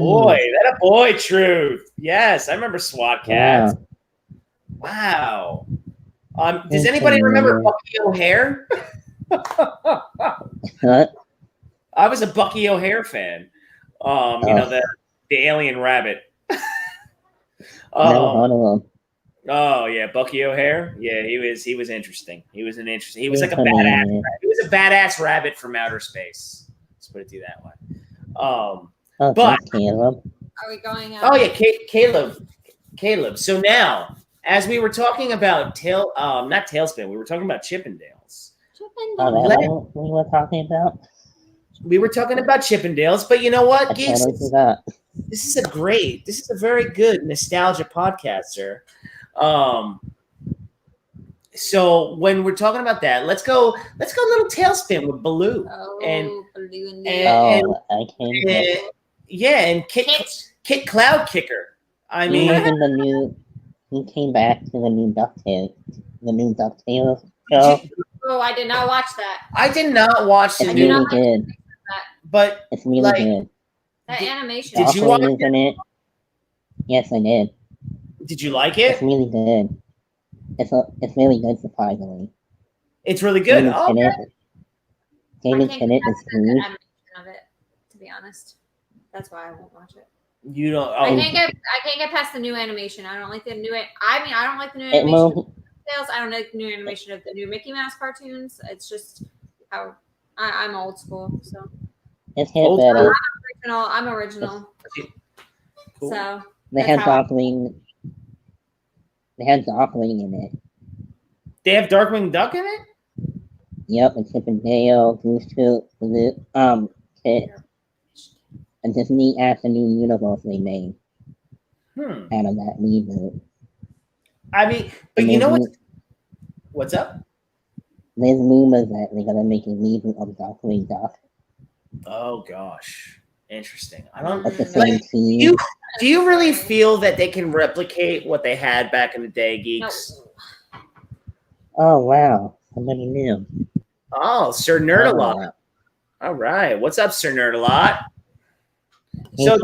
boy, Truth. Yes, I remember SWAT cats. Yeah. Wow. Does anybody remember Bucky O'Hare? What? I was a Bucky O'Hare fan. You know, the alien rabbit. Never heard of him. Oh yeah, Bucky O'Hare. Yeah, he was interesting. He was like a badass. He was a badass rabbit from outer space. Let's put it to you that way. But Caleb. Are we going? Oh yeah, Caleb. So now, as we were talking about not Tailspin, we were talking about Chippendales. Oh, we were talking about. We were talking about Chippendales, but you know what, geeks? This is a very good nostalgia podcast, sir. So when we're talking about that, let's go a little Tailspin with Baloo. And Kit Cloud Kicker. I mean, he came back to the new DuckTales show. Oh, I did not watch that. I did not watch the new. It's really good. But it's really good. That animation. Did you watch it? Yes, I did. Did you like it? It's really good. It's really good, surprisingly. It's really good. David Tennant is good animation of it, to be honest. That's why I won't watch it. You don't. I Oh, can't get past the new animation. I don't like the new. I don't like the new It animation. will. Of I don't like the new animation of the new Mickey Mouse cartoons. It's just how I'm old school, so It's hit Old better. I'm original. Cool. So They that's had how Darkwing. They had Darkwing in it. They have Darkwing Duck in it. Yep, and Chip and Dale, Goose Troop, Kit, and Disney as the new universe they made out of that reboot. I mean, but And you know there's what's up? There's rumors that they're gonna make a reboot of Darkwing Duck. Oh gosh, interesting. I don't. That's the Mm, same team. Do you really feel that they can replicate what they had back in the day, geeks? No. Oh wow, somebody new. Oh, Sir Nerdalot. All right, what's up, Sir Nerdalot? So,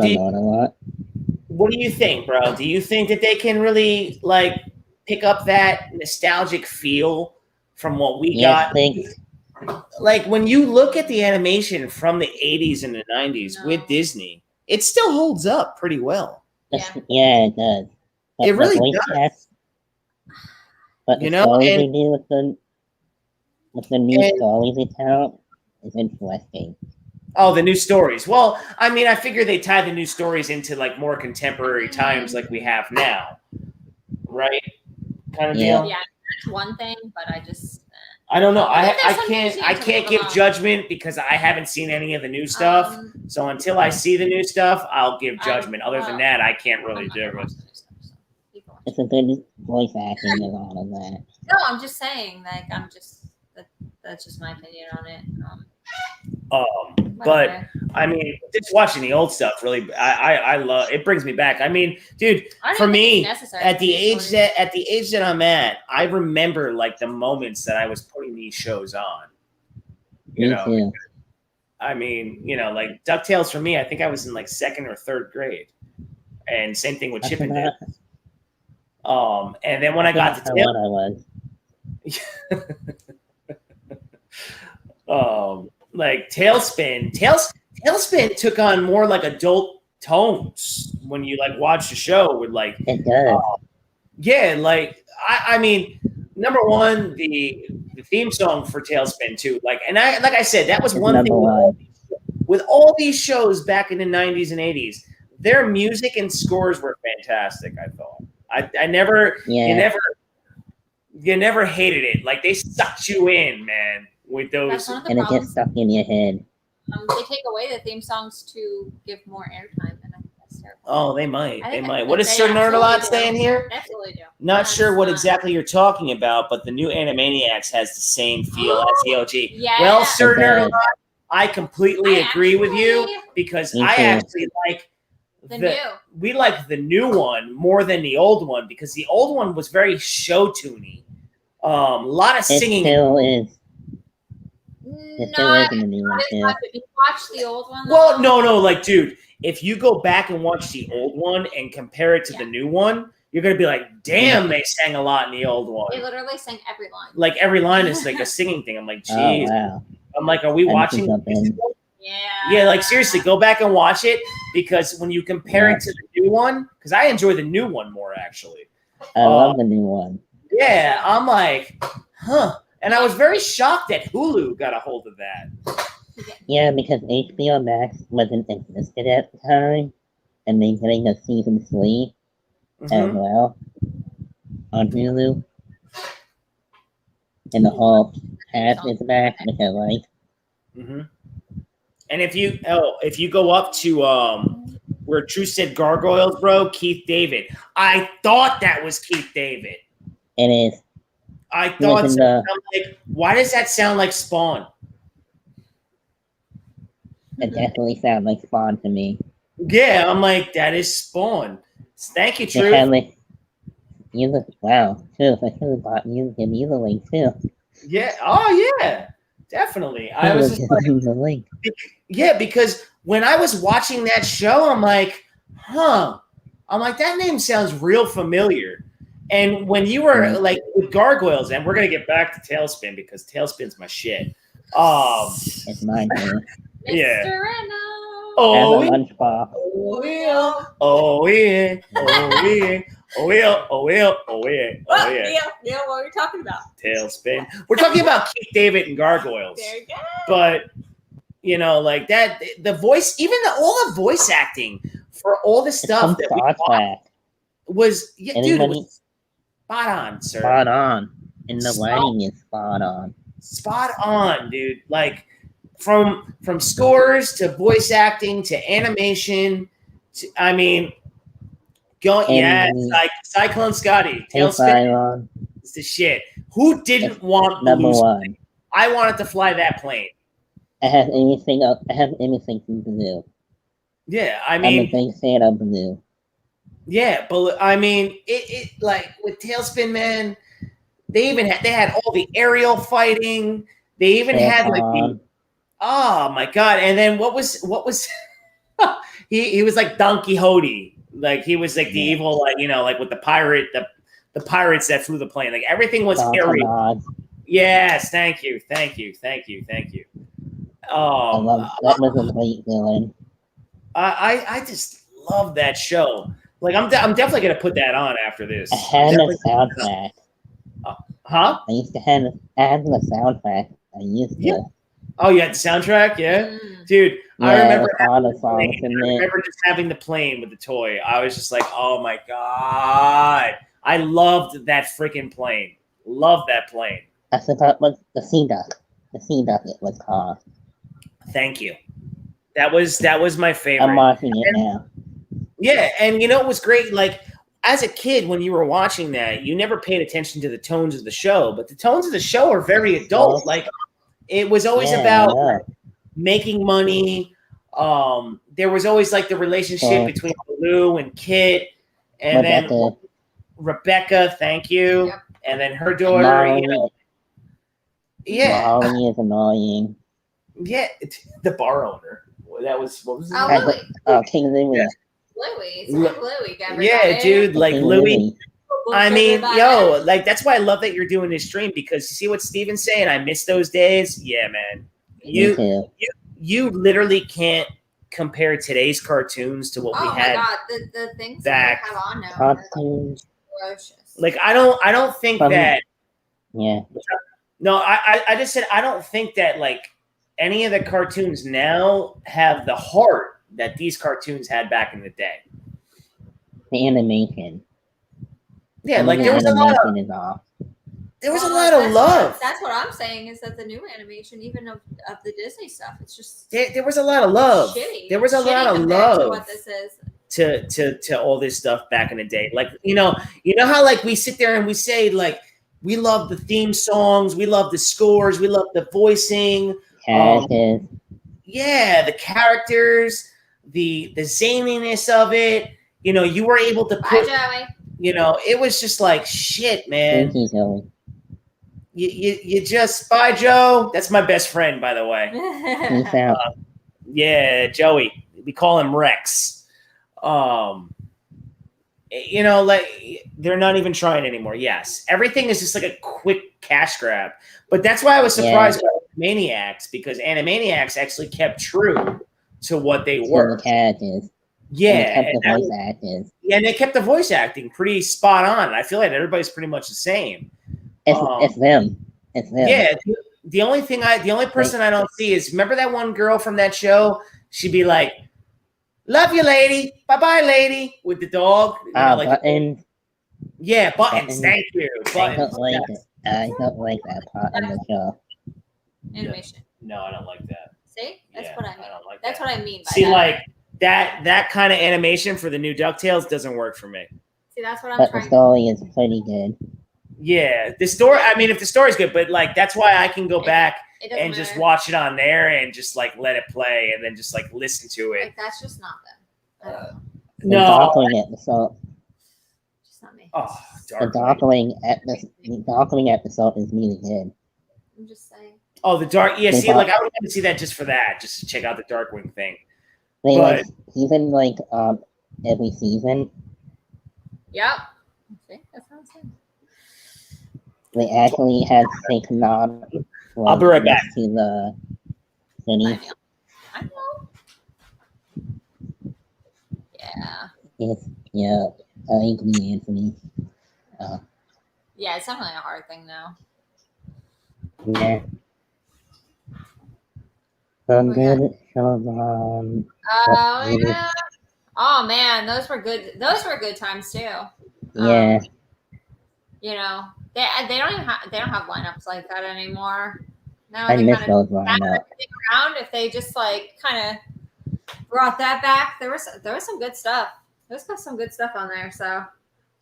what do you think, bro? Do you think that they can really like pick up that nostalgic feel from what we got? Like when you look at the animation from the 80s and the 90s with Disney, it still holds up pretty well. Yeah, it does. But it really does. But the stories they do with the new stories they tell is interesting. Oh, the new stories. Well, I mean, I figure they tie the new stories into like more contemporary times like we have now. Right? Kind of deal. Yeah, that's one thing, but I don't know. I can't give judgment because I haven't seen any of the new stuff. So until I see the new stuff, I'll give judgment. Other than that, I can't really do it. It's a good voice acting and all of that. No, I'm just saying, like, that's just my opinion on it. But I mean, just watching the old stuff really, I love it. Brings me back. I mean, dude, for me, at the age that I'm at, I remember like the moments that I was putting these shows on. You know, I mean, you know, like DuckTales for me, I think I was in like 2nd or 3rd grade, and same thing with Chip and Dale. And then when I got to like Tailspin took on more like adult tones when you like watch the show with like it does. Yeah, like I mean, number one, the theme song for Tailspin too. Like I said, that was one thing with all these shows back in the 90s and 80s. Their music and scores were fantastic, I thought. I never you never hated it. Like they sucked you in, man, with those. And it gets stuck in your head. They take away the theme songs to give more airtime, and I think that's terrible. Oh, they might. They might. What is Sir Nerdalot saying here? Absolutely do. Not sure what exactly you're talking about, but the new Animaniacs has the same feel as the OG. Yeah. Well, Sir Nerdalot, I completely agree with you because I actually like we like the new one more than the old one because the old one was very show tuney. A lot of singing. It still is. It still is in the new one too. You watch the old one? Well, no, like, dude, if you go back and watch the old one and compare it to the new one, you're gonna be like, damn, they sang a lot in the old one. They literally sang every line. Like every line is like a singing thing. I'm like, geez. Oh, wow. I'm like, are we watching? Yeah, like seriously, go back and watch it because when you compare it to the new one, because I enjoy the new one more actually. I love the new one. Yeah, I'm like, huh. And I was very shocked that Hulu got a hold of that. Yeah, because HBO Max wasn't existed at the time, and they're getting a season 3 as well on Hulu. And the whole cast is back, which I like. And if you go up to where Drew said gargoyles, bro, Keith David. I thought that was Keith David. It is. I thought so. I'm like, why does that sound like Spawn? It definitely sounds like Spawn to me. Yeah, I'm like, that is Spawn. Thank you, Drew. Wow, Drew, I should have bought you the user link too. Yeah. Oh yeah, definitely. I was just like, the link. Yeah, because when I was watching that show, I'm like, huh. I'm like, that name sounds real familiar. And when you were like with gargoyles, and we're gonna get back to Tailspin because Tailspin's my shit. It's mine too. Yeah. Oh, a yeah. lunchbox. Oh, yeah. Oh, yeah. Oh, yeah. Oh, yeah. Oh, yeah. Oh, yeah. Oh, yeah. Neil, what are we talking about? Tailspin. We're talking about Keith David and Gargoyles. There you go. But, you know, like that, the voice, even all the voice acting for all the stuff that we Star watched Trek. was, yeah, dude, it Anybody was spot on, sir. spot on. And the writing is spot on. Spot on, dude. Like from scores to voice acting to animation. I mean, Cyclone Scotty, Hey, Tailspin Cylon, is the shit. Who didn't want number Blue's one. plane? I wanted to fly that plane. I have anything from Blue. Yeah, I I'm a mean, big fan of Blue. yeah, but I mean, it like with Tailspin, man. They had all the aerial fighting. They even had like the, oh my god! And then what was he was like Don Quixote, like he was like the evil, like, you know, like with the pirates that flew the plane. Like everything was aerial. Yes, thank you. That was a great villain. I just love that show. Like I'm definitely gonna put that on after this. I had a soundtrack. Huh? I used to have the soundtrack. I used to. Oh, you had the soundtrack, yeah, dude. Yeah, I remember all the songs in I remember just having the plane with the toy. I was just like, oh my god, I loved that freaking plane. Loved that plane. I forgot what the Sea Duck. The Sea Duck it was called. Thank you. That was my favorite. I'm watching it now. Yeah, and you know what was great? Like, as a kid, when you were watching that, you never paid attention to the tones of the show, but the tones of the show are very adult. Like, it was always about making money. There was always like the relationship between Baloo and Kit, and then Rebecca. Thank you, and then her daughter. Molly, you know, yeah, Molly is annoying. Yeah, the bar owner. That was what was his name? Oh, King Louie. Yeah. Louie. Yeah, dude, like Louie. I mean, yo, like that's why I love that you're doing this stream, because you see what Steven's saying. I miss those days. Yeah, man. You literally can't compare today's cartoons to what we had. Oh my god, the things back. that we have on now Cartoons. are ferocious. Like I don't think that. Yeah. No, I just said I don't think that like any of the cartoons now have the heart that these cartoons had back in the day. The animation. Yeah, like there was a lot of love. That's what I'm saying, is that the new animation, even of the Disney stuff, it's just there was a lot of love. Shitty. There was a lot of love to what this is. To all this stuff back in the day. Like, you know how like we sit there and we say like we love the theme songs, we love the scores, we love the voicing. Yeah, the characters, the zaniness of it. You know, you were able to put. Bye, Joey. You know, it was just like shit, man. Thank you, Joey. You just bye, Joe. That's my best friend, by the way. Peace out. Yeah, Joey. We call him Rex. You know, like they're not even trying anymore. Yes, everything is just like a quick cash grab. But that's why I was surprised by Animaniacs, because Animaniacs actually kept true to what they were. The characters. Yeah, and they kept the voice acting pretty spot on. I feel like everybody's pretty much the same. It's them. It's them. Yeah, the only person I don't see is, remember that one girl from that show? She'd be like, "Love you, lady. Bye-bye, lady," with the dog. Like Buttons. Yeah, Buttons. Thank you. Buttons. I don't like that part of the show. Animation. No, I don't like that. See, that's what I mean. I don't like that's that. what I mean. By See, that. like that kind of animation for the new DuckTales doesn't work for me. See, that's what I'm but trying. The story is pretty good. Yeah, the story. I mean, if the story's good, but like that's why I can go back and just watch it on there and just like let it play and then just like listen to it. Like, that's just not them. No, Darkling episode. Just not me. Oh, the Darkling episode is really good. I'm just saying. Oh, the dark. Yeah, see, like I would want to see that just for that, just to check out the Darkwing thing. They like even like every season. Yep. See, that's what I'm saying. They actually had to take nod. I'll be right back. To the city. I know. Yeah, I agree, Anthony. Yeah, it's definitely a hard thing though. Yeah. Some Oh, yeah. good shows Oh yeah. Oh man, those were good. Those were good times too. Yeah. You know, they don't even they don't have lineups like that anymore. Now I they miss kind of those lineups. around. If they just like kind of brought that back, there was some good stuff. There's some good stuff on there. So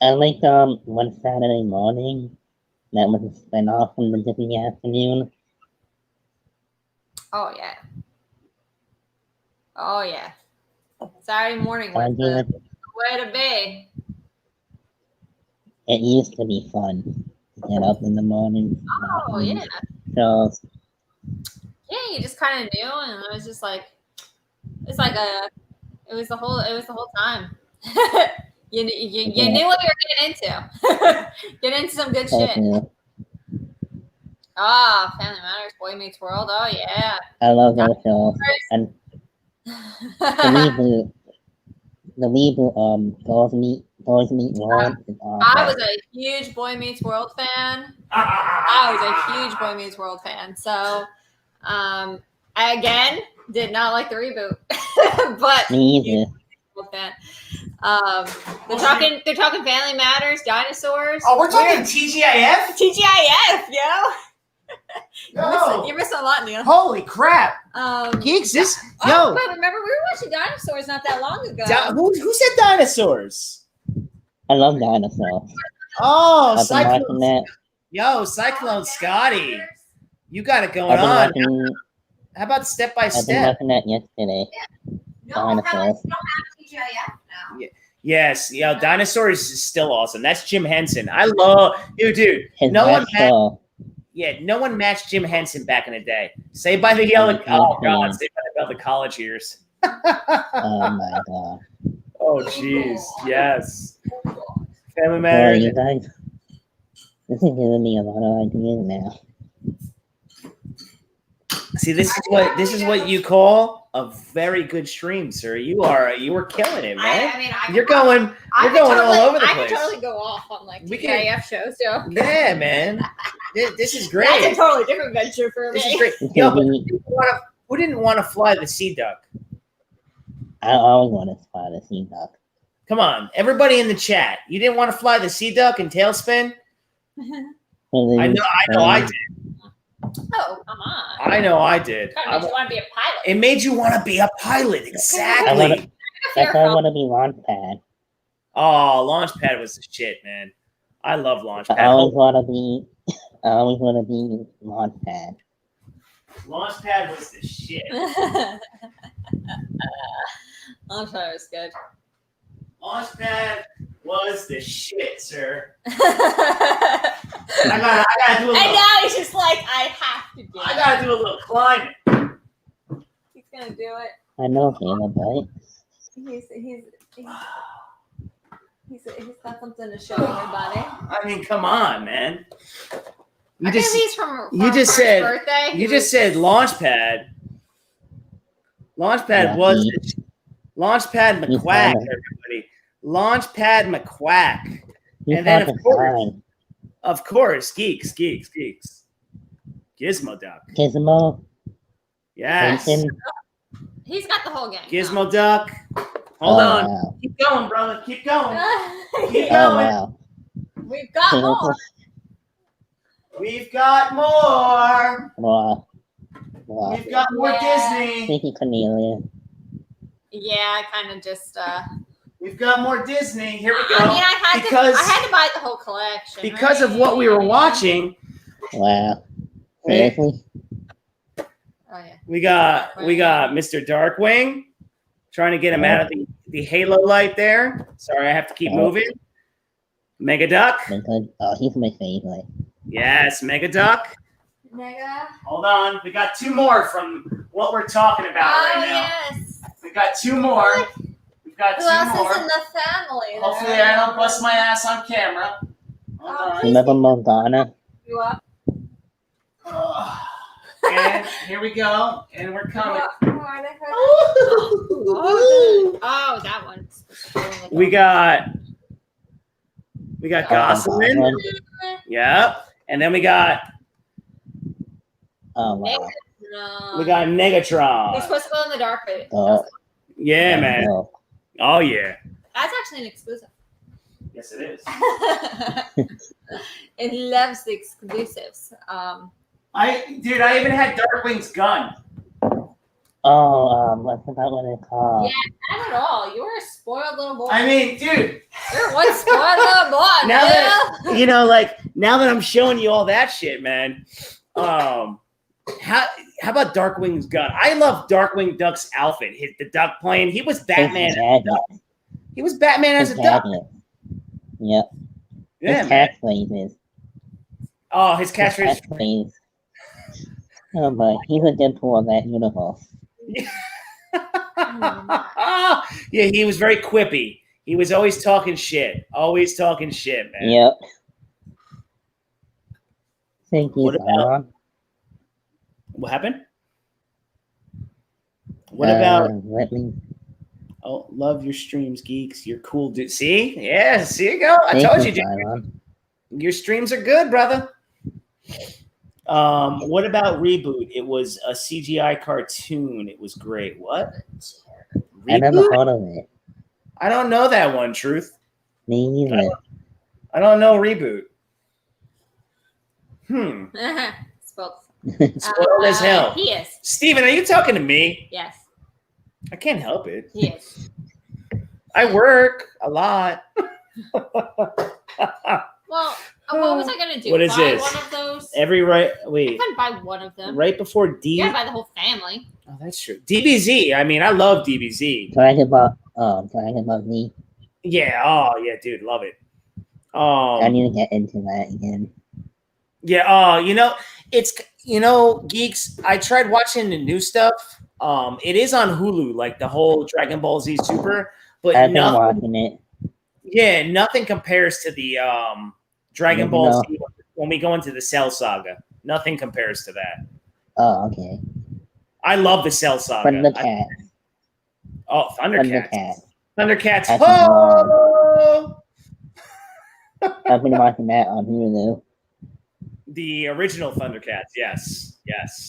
I like one Saturday morning that was a spin-off from the Disney afternoon. oh yeah, oh yeah. Saturday morning I was do the it. way to be. It used to be fun to get up in the morning. Oh yeah, Shows. yeah. You just kind of knew, and it was just like it's like it was the whole time. you knew what you were getting into. Get into some good shit. Ah, Family Matters, Boy Meets World. Oh yeah. I love those shows. And the reboot, Boys Meet World is awesome. I was a huge Boy Meets World fan. I was a huge Boy Meets World fan. So, I again did not like the reboot, but Me either. fan. They're talking Family Matters, dinosaurs. Oh, we're talking TGIF? TGIF, yo. No. You're missing a lot, Neil. Holy crap. Geeks, this. but remember, we were watching dinosaurs not that long ago. Who said dinosaurs? I love dinosaurs. Oh, I've been watching that. Yo, Cyclone Scotty. You got it going I've been on. watching, How about Step by I've been Step? watching that yesterday. Dinosaurs. Yes, yeah, Dinosaurs is still awesome. That's Jim Henson. I love dude. His No one best show. no one matched Jim Henson back in the day. Saved by the Yellow. Oh God, Saved by the college years. Oh my god. Oh jeez, yes. Family Well, Matters. you guys, this is giving me a lot of ideas now. See, this is what you call a very good stream, sir. You were killing it, man. I mean, You're going all over the place. I can totally go off on like We TGIF shows, so Yeah, man. This is great. that's a totally different venture for me. This is great. Yo, but who didn't want to fly the Sea Duck? I always want to fly the Sea Duck. Come on, everybody in the chat. You didn't want to fly the Sea Duck and Tailspin? I know I did. Oh, come on. I know I did. It made you want to be a pilot. It made you want to be a pilot, exactly. That's why I want to be Launchpad. Oh, Launchpad was the shit, man. I love Launchpad. I always want to be Launchpad. Launchpad was the shit. Launchpad was good. Launchpad was the shit, sir. And I gotta do a little. now he's just like, I have to do it. I gotta do a little climbing. He's gonna do it. I know Caleb, right? He's got something to show everybody. I mean, come on, man. You said Launchpad. Launchpad was Launchpad McQuack, everybody. Launchpad McQuack. And then of course, geeks. Gizmo Duck. Gizmo. Yes. He's got the whole game. Gizmo Duck. Hold on. Wow. Keep going, brother. Keep going. Keep Oh, going. wow. We've got more. We've got more. Wow. We've got more Disney. Thank you, Cornelia. Yeah, I kind of just. We've got more Disney. Here we go. I mean, I had to buy the whole collection because of what we were watching. Wow. Seriously? Oh yeah. We got Mr. Darkwing, trying to get him out of the halo light there. Sorry, I have to keep moving. Mega Duck. Oh, he's my favorite. Yes, Mega Duck. Mega. Hold on, we got two more from what we're talking about right now. Yes. We got two more. We've got Who two else more. is in the family? Hopefully, I don't bust my ass on camera. Hold on. Remember Morgana? You up? And here we go. And we're coming. Oh, that one. We got Gosselin. Yep. And then we got Oh wow. Negatron. He's supposed to go in the dark, but Yeah, man. Oh yeah. that's actually an exclusive. Yes, it is. It loves the exclusives. I even had Darkwing's gun. Oh, I forgot what it's called. Yeah, not at all. You're a spoiled little boy. I mean, dude. You're one spoiled little boy. Now that now that I'm showing you all that shit, man. How about Darkwing's gun? I love Darkwing Duck's outfit. The duck plane. He was Batman as a duck. He was Batman as a duck. Yep. Yeah, his catchphrase is. Oh, his catchphrase. Oh, but he's a Deadpool of that universe. Yeah, he was very quippy. He was always talking shit. Always talking shit, man. Yep. Thank you, Aaron. What happened? What about? Oh, love your streams, geeks. You're cool, dude. See? Yeah, see you go. I told you, dude. Your streams are good, brother. What about Reboot? It was a CGI cartoon. It was great. What? Reboot? I never heard of it. I don't know that one, Truth. Me neither. I don't know Reboot. Spoiled as hell. He is. Steven, are you talking to me? Yes. I can't help it. He is. I work a lot. Well, what was I going to do? What is buy this? One of those? Wait. I couldn't buy one of them. Right before D. You gotta buy the whole family. Oh, that's true. DBZ. I mean, I love DBZ. Dragon Ball Z. Yeah. Oh, yeah, dude. Love it. I need to get into that again. Yeah. Geeks. I tried watching the new stuff. It is on Hulu, like the whole Dragon Ball Z Super. But I've been watching it. Yeah, nothing compares to the Dragon Ball Z when we go into the Cell Saga. Nothing compares to that. Oh, okay. I love the Cell Saga. Thundercats. Thundercats. Oh! I've been watching that on Hulu. The original Thundercats, yes.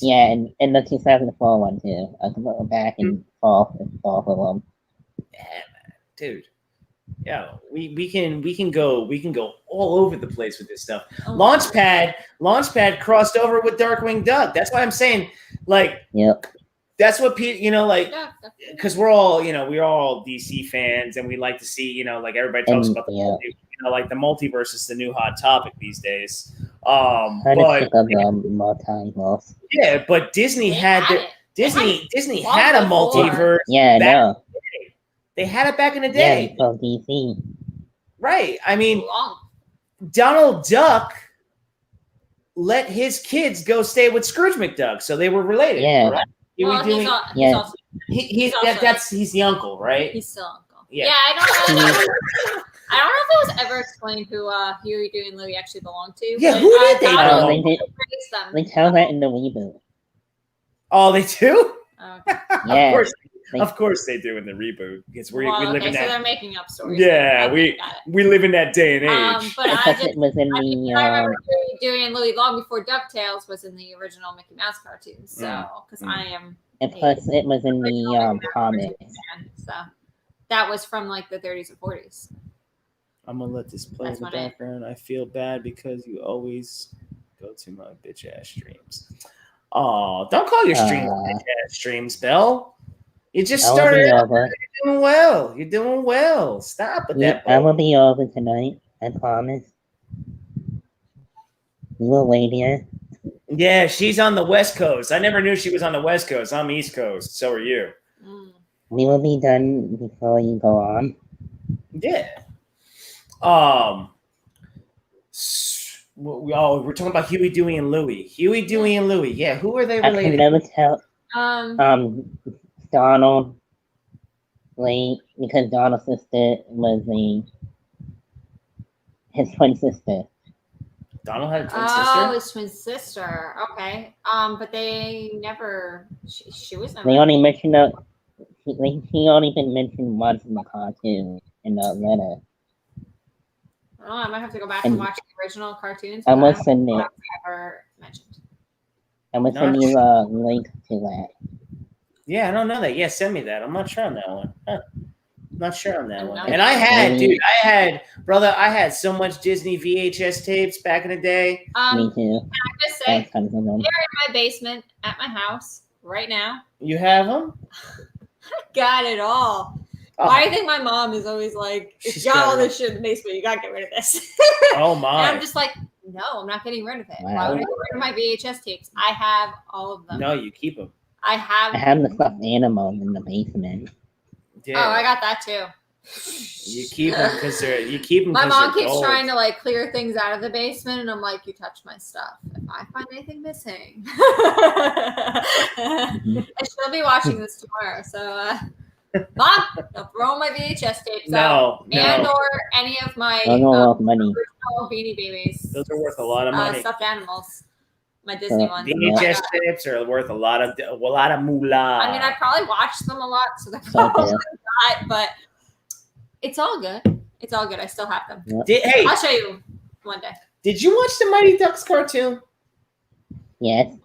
Yeah, and the 2004 one too. I can go back and fall for them. Yeah, man, dude. Yeah, we can go all over the place with this stuff. Launchpad crossed over with Darkwing Duck. That's why I'm saying, like, yep. That's what people, because we're all DC fans, and we like to see, like everybody talks about the like the multiverse is the new hot topic these days. But Disney had had a multiverse. Yeah, I know. They had it back in the day. Yeah, DC. Right. I mean, Donald Duck let his kids go stay with Scrooge McDuck, so they were related. Yeah. Right? He's the uncle, right? He's still uncle. Yeah. I don't know. I don't know if it was ever explained who Huey, Dewey, and Louie actually belonged to. Yeah, who did they know? They tell that in the reboot. Oh, they do? Okay. Yeah. Of course they do in the reboot because we live in that. So they're making up stories. Yeah, we live in that day and age. But I remember Dewey and Louie long before DuckTales was in the original Mickey Mouse cartoons. So because I am. And plus, it was in the comics. So that was from like the 30s and 40s. I'm gonna let this play in the background. I feel bad because you always go to my bitch ass streams. Oh, don't call your streams bitch ass streams, Belle. You just started. You're doing well. Stop with that. I will be over tonight. I promise. You will wait here. Yeah, she's on the West Coast. I never knew she was on the West Coast. I'm East Coast. So are you. We will be done before you go on. Yeah. We're talking about Huey, Dewey, and Louie. Huey, Dewey, and Louie. Yeah, who are they related? I can never tell. Donald, because Donald's sister was his twin sister. Donald had a twin Oh, sister. his twin sister. Okay. But they never. She was never. They only mentioned that he only been mentioned once in the cartoon in the letter. I don't know. I might have to go back and watch the original cartoons. I But must don't know admit, if I ever mentioned. I'm gonna send you a link to that. Yeah, I don't know that. Yeah, send me that. I'm not sure on that one. Huh. I'm not sure on that one. No. And I had so much Disney VHS tapes back in the day. Me too. Can I just say, Tons of them. they're in my basement at my house right now. You have them? Got it all. Oh. Why do you think my mom is always like, if She's you got all got it. this shit in the basement, you gotta get rid of this? Oh my! And I'm just like, no, I'm not getting rid of it. Wow. Why would I get rid of my VHS tapes? I have all of them. No, you keep them. I have. I have the stuffed animals in the basement. Yeah. Oh, I got that too. You keep them because they're. My mom keeps gold. trying to like clear things out of the basement, and I'm like, "You touched my stuff. If I find anything missing," and she'll be watching this tomorrow. So, Mom, don't throw my VHS tapes out, and or any of my original Beanie Babies. Those are worth a lot of money. Stuffed animals, my Disney ones. VHS tapes are worth a lot of moolah. I mean, I probably watched them a lot, so they're probably not, but. It's all good. It's all good. I still have them. Hey, I'll show you one day. Did you watch the Mighty Ducks cartoon? Yes.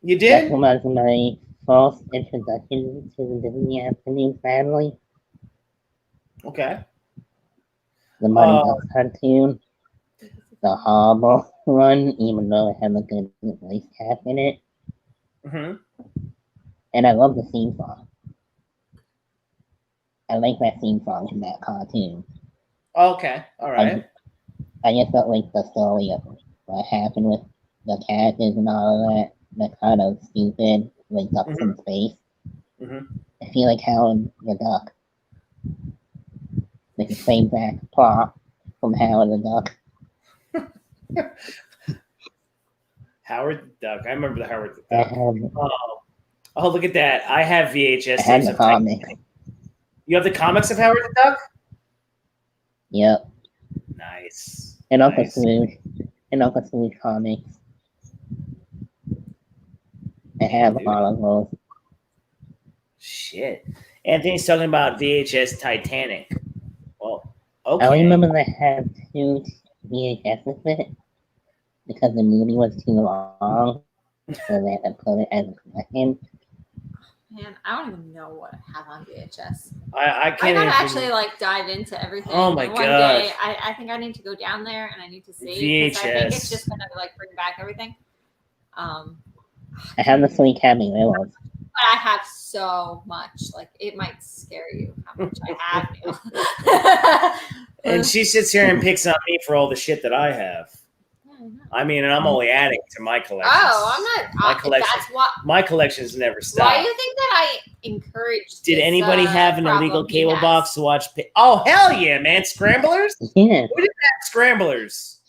You did? That was my first introduction to the Disney Afternoon family. Okay. The Mighty Ducks cartoon. The horrible one, even though it had a good voice cast in it. Mm-hmm. And I love the theme song. I like that theme song in that cartoon. Okay, all right. I just felt like the story of what happened with the characters and all of that kind of stupid, like ducks in space. Mm-hmm. I feel like Howard the Duck. Like the same back plot from Howard the Duck. Howard the Duck. I remember the Howard the Duck. Oh, look at that. I have VHS. I had the comics. You have the comics of Howard the Duck? Yep. Nice. And Uncle Scrooge. And Uncle Scrooge comics. I have all of those. Shit. Anthony's talking about VHS Titanic. Well, okay. I remember they had 2 VHS with it because the movie was too long, so they had to put it as a collection. Man, I don't even know what I have on VHS. I can't. I gotta actually like dive into everything. Oh my god! God. Day, I think I need to go down there and I need to see. VHS. I think it's just gonna like bring back everything. I have the 3 cameos. But I have so much. Like it might scare you how much I have. And she sits here and picks on me for all the shit that I have. I mean, and I'm only adding to my collection. Oh, I'm not. My collection. That's what. My collection's never stopped. Why do you think that I encourage? Did anybody have an illegal cable has? box to watch? Oh, hell yeah, man! Scramblers. Yeah. We didn't have Scramblers.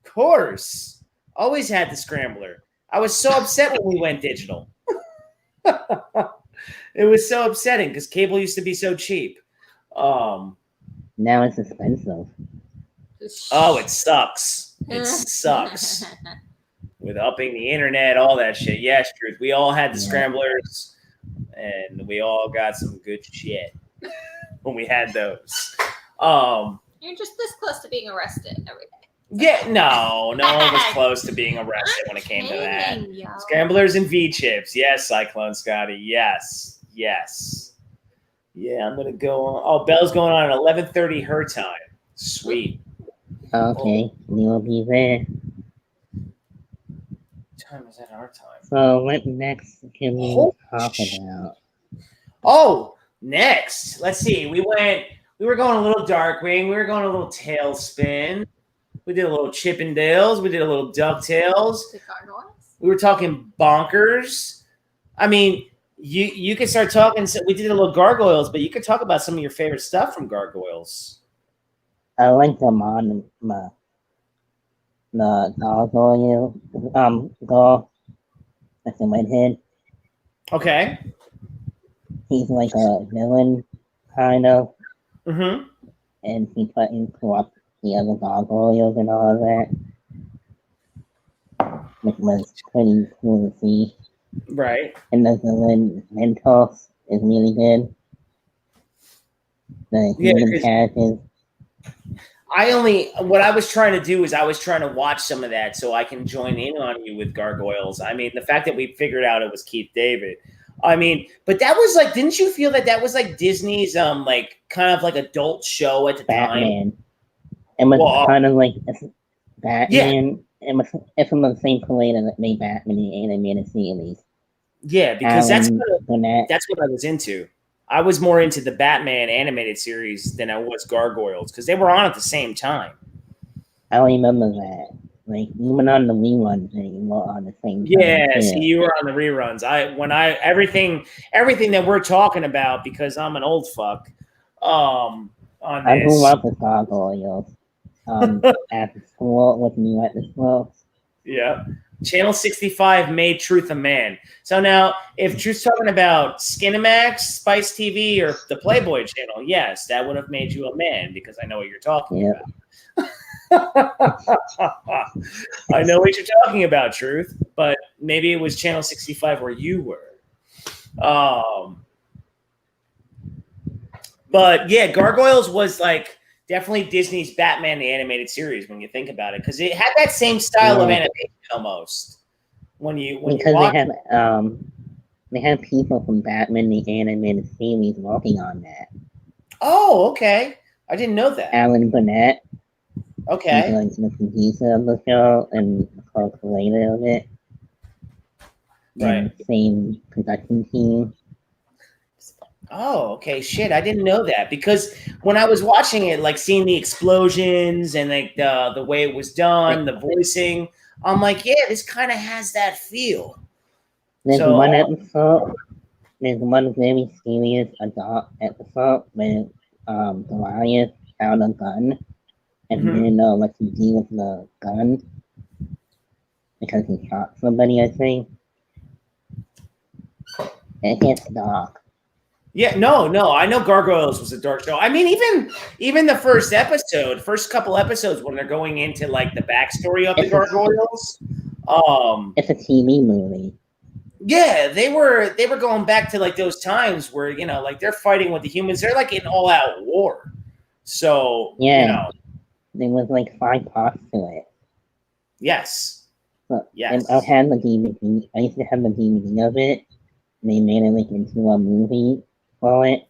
Of course, always had the Scrambler. I was so upset when we went digital. It was so upsetting because cable used to be so cheap. Now it's expensive. Oh, it sucks. It sucks. With upping the internet, all that shit. Yes, truth. We all had the Scramblers, and we all got some good shit when we had those. You're just this close to being arrested and everything. Yeah, no one was close to being arrested when it came to that. Scramblers and V-chips. Yes, Cyclone Scotty. Yes. Yeah, I'm gonna go on. Oh, Bell's going on at 11:30 her time. Sweet. Okay, we will be there. What time is that our time? So what next can we talk about? Oh, next. Let's see. We were going a little Darkwing. We were going a little Tailspin. We did a little Chippendales. We did a little DuckTales. We were talking Bonkers. I mean, you could start talking. We did a little Gargoyles, but you could talk about some of your favorite stuff from Gargoyles. I like the gargoyle, that's the redhead. Okay. He's like a villain, kind of. Mm-hmm. And he threatens to up the other gargoyles and all of that. which was pretty cool to see. Right. And the villain Mentos is really good. The Yeah, human 'cause characters. what I was trying to do is I was trying to watch some of that so I can join in on you with Gargoyles. I mean, the fact that we figured out it was Keith David. I mean, but that was like, didn't you feel that was like Disney's like kind of like adult show at the time? Batman. It was kind of like Batman. Yeah. It's from the same creator that made Batman the animated series. Yeah, because that's what I was into. I was more into the Batman animated series than I was Gargoyles because they were on at the same time. I remember that. Like even on the reruns, they were on the same time. Yeah, see, you were on the reruns. Everything that we're talking about because I'm an old fuck. On this. I grew up with Gargoyles. At school with me at the school. Yeah. Channel 65 made Truth a Man. So now, if Truth's talking about Skinamax, Spice TV, or the Playboy channel, yes, that would have made you a man because I know what you're talking about. I know what you're talking about, Truth, but maybe it was Channel 65 where you were. But yeah, Gargoyles was like definitely Disney's Batman the animated series when you think about it, because it had that same style of animation almost. They had people from Batman the animated series working on that. Oh, okay. I didn't know that. Alan Burnett. Okay. He's like the producer of the show and co-creator of it. Right. And same production team. Oh, okay. Shit, I didn't know that because when I was watching it, like seeing the explosions and like the way it was done, the voicing, I'm like, yeah, this kind of has that feel. There's one episode. There's one very serious adult episode where Goliath found a gun and didn't know what to do with the gun because he shot somebody, I think. It gets dark. Yeah, no, I know Gargoyles was a dark show. I mean, even the first couple episodes when they're going into like the backstory of the Gargoyles. It's a TV movie. Yeah, they were going back to like those times where like they're fighting with the humans. They're like in all-out war. So there was like 5 parts to it. Yes. So, yes. I had the DVD. I used to have the DVD of it. They made it like into a movie for it.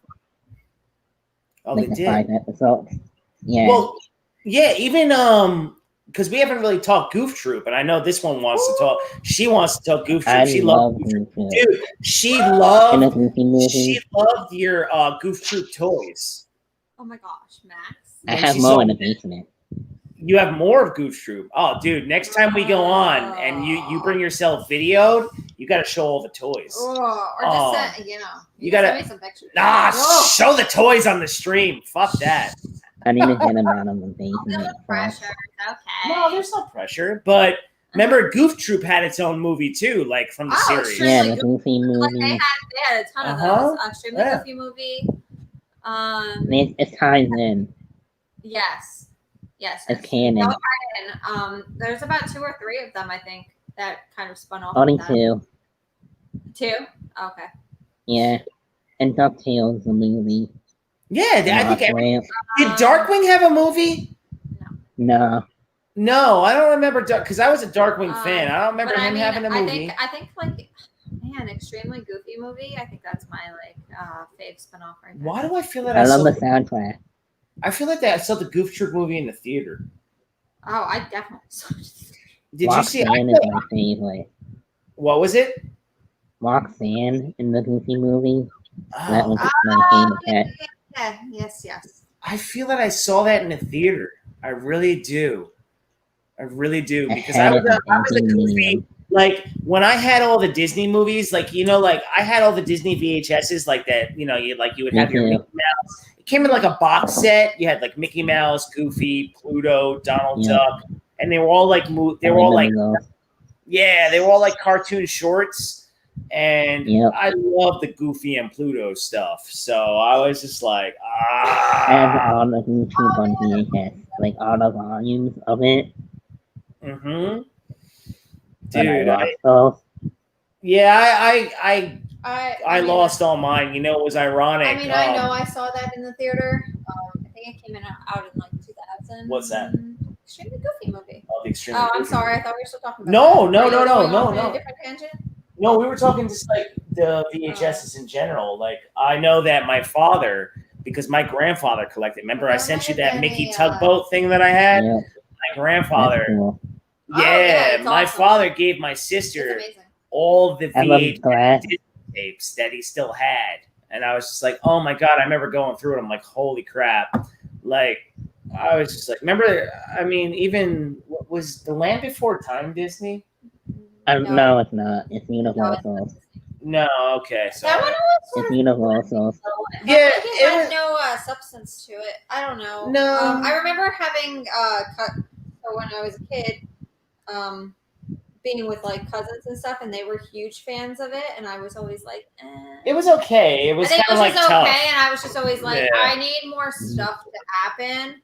Oh, like they did 5 episodes. Yeah. Well, yeah, even because we haven't really talked Goof Troop, and I know this one wants to talk. She wants to talk Goof Troop. She loved Goof Troop. Dude, she loved your Goof Troop toys. Oh my gosh, Max! I have more in the basement. You have more of Goof Troop. Oh, dude, next time we go on and you bring yourself videoed, you got to show all the toys. Or just send, you got to send me some pictures. Nah, show the toys on the stream. Fuck that. I need to get them out of the basement. No pressure. Okay. No, there's no pressure. But remember, Goof Troop had its own movie too, like from the series. Yeah, the Goofy movie. Like they had a ton of those. Extremely Goofy movie. It ties in. Yes. It's canon. There's about 2 or 3 of them, I think, that kind of spun off. Only 2. 2? Okay. Yeah. And DuckTales, the movie. Yeah, I think did Darkwing have a movie? No. No, I don't remember because I was a Darkwing fan. I don't remember him having a movie. I think like Extremely Goofy movie. I think that's my fave spinoff right there. Why do I feel that I love the soundtrack? I feel like I saw the Goof Troop movie in the theater. Oh, I definitely saw it. Did you see? Roxanne is my favorite. What was it? Roxanne in the Goofy movie. That was my favorite. Yeah. Yes. I feel that I saw that in the theater. I really do because I was a Goofy. Like when I had all the Disney movies, like I had all the Disney VHSs, like that. You would have your Mickey Mouse. It came in like a box set. You had like Mickey Mouse, Goofy, Pluto, Donald Duck, and they were all like they were all like cartoon shorts. And I love the Goofy and Pluto stuff. So I was just like, I have all the YouTube on VHS, like all the volumes of it. Mm-hmm. Dude, I lost all mine. You know, it was ironic. I mean, I know I saw that in the theater. I think it came out in like 2000. What's that? Extremely Goofy movie. Oh, the Extremely I'm Goofy sorry. movie. I thought we were still talking about No. A different tangent? No, we were talking just like the VHSs in general. Like, I know that my father, because my grandfather collected. Remember, I sent you that Mickey tugboat thing that I had? Yeah. My grandfather. Cool. Yeah, my awesome. father gave my sister all the VHS tapes that he still had. And I was just like, oh my God, I remember going through it. I'm like, holy crap. Like, I was just like, remember, I mean, even, was The Land Before Time Disney? No, it's not. It's Universal. No, okay. So that one was it's Universal. Yeah, it had no substance to it. I don't know. No. I remember having when I was a kid, being with like cousins and stuff, and they were huge fans of it, and I was always like, It was okay. It was kind of like tough. Okay, and I was just always like, I need more stuff to happen,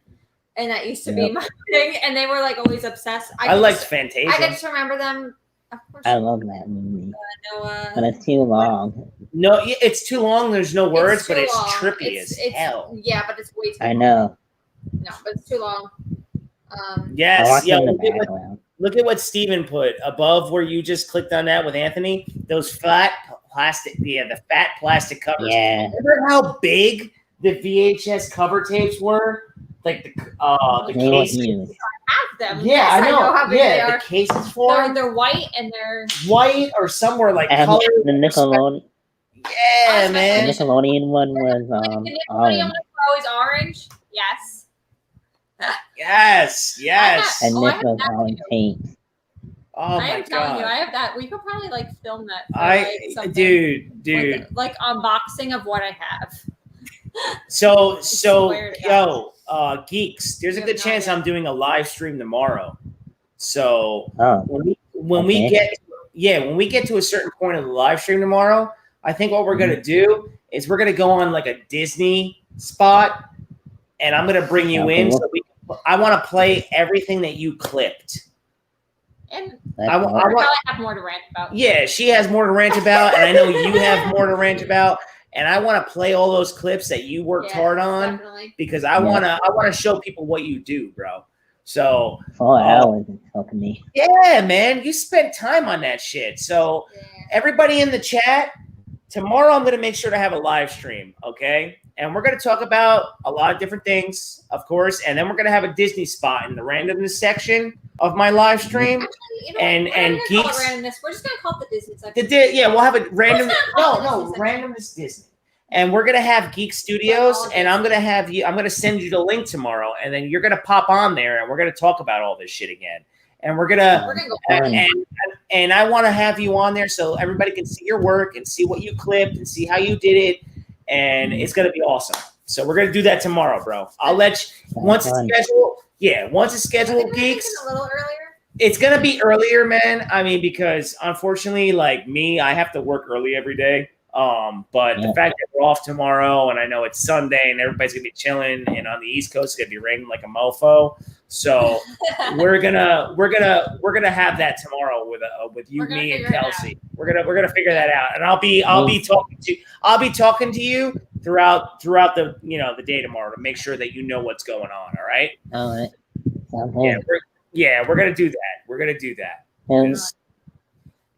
and that used to be my thing. And they were like always obsessed. I liked Fantasia. I just remember them. Of course, I love that movie, but it's too long. No, it's too long. There's no words, but it's trippy as hell. Yeah, but it's way too long. I know. No, but it's too long. Yes, yeah. Look at what Steven put above where you just clicked on that with Anthony. Those fat plastic, the fat plastic covers. Yeah. Remember how big the VHS cover tapes were? Like the cases. I have them. Yeah, yes, I know. How big they are. The cases for them. They're white and they're white or somewhere like color. The Nickelodeon. Yeah, man. The Nickelodeon one was the Nickelodeon one was always orange. Yes. Yes. And Nick was orange tape. Oh my I'm telling God. you, I have that. We could probably like film that. For, dude. Like unboxing of what I have. So geeks, there's a good chance I'm doing a live stream tomorrow. So when we get to a certain point of the live stream tomorrow, I think what we're gonna do is we're gonna go on like a Disney spot, and I'm gonna bring you in. So I want to play everything that you clipped. And I probably have more to rant about. Yeah, she has more to rant about, and I know you have more to rant about. And I want to play all those clips that you worked hard on, definitely. Because I want to show people what you do, bro. So 4 hours is helping me. Yeah, man, you spent time on that shit. So everybody in the chat, tomorrow I'm going to make sure to have a live stream, okay? And we're going to talk about a lot of different things, of course, and then we're going to have a Disney spot in the randomness section of my live stream. Actually, and geeks. Randomness. We're just going to call it the Disney section. We'll have a random. No, randomness Disney. And we're gonna have Geek Studios, and I'm gonna send you the link tomorrow, and then you're gonna pop on there, and we're gonna talk about all this shit again. And we're gonna go and I want to have you on there so everybody can see your work and see what you clipped and see how you did it, and it's gonna be awesome. So we're gonna do that tomorrow, bro. I'll let you once it's scheduled. Yeah, once it's scheduled, geeks. A little earlier. It's gonna be earlier, man. I mean, because unfortunately, like me, I have to work early every day. But the fact that we're off tomorrow, and I know it's Sunday, and everybody's gonna be chilling, and on the East Coast it's gonna be raining like a mofo. So we're gonna have that tomorrow with you, me, and Kelsey. We're gonna figure that out, and I'll be talking to you throughout the the day tomorrow to make sure that you know what's going on. All right. All right. We're gonna do that. We're gonna do that.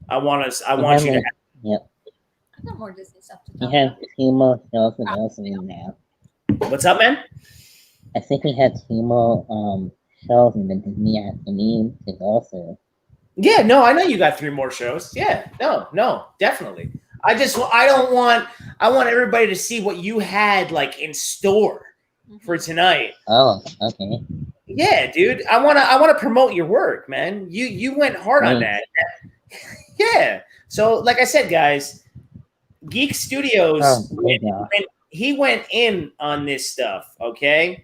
I want you to have. Yep. I got more Disney stuff to We talk have about. 2 more shows with us now. What's up, man? I think we had 2 more shows in the Disney afternoon also. Yeah, no, I know you got 3 more shows. Yeah, no, definitely. I want everybody to see what you had like in store for tonight. Oh, okay. Yeah, dude. I wanna promote your work, man. You went hard on that. Yeah. So like I said, guys, Geek Studios, he went in on this stuff, okay?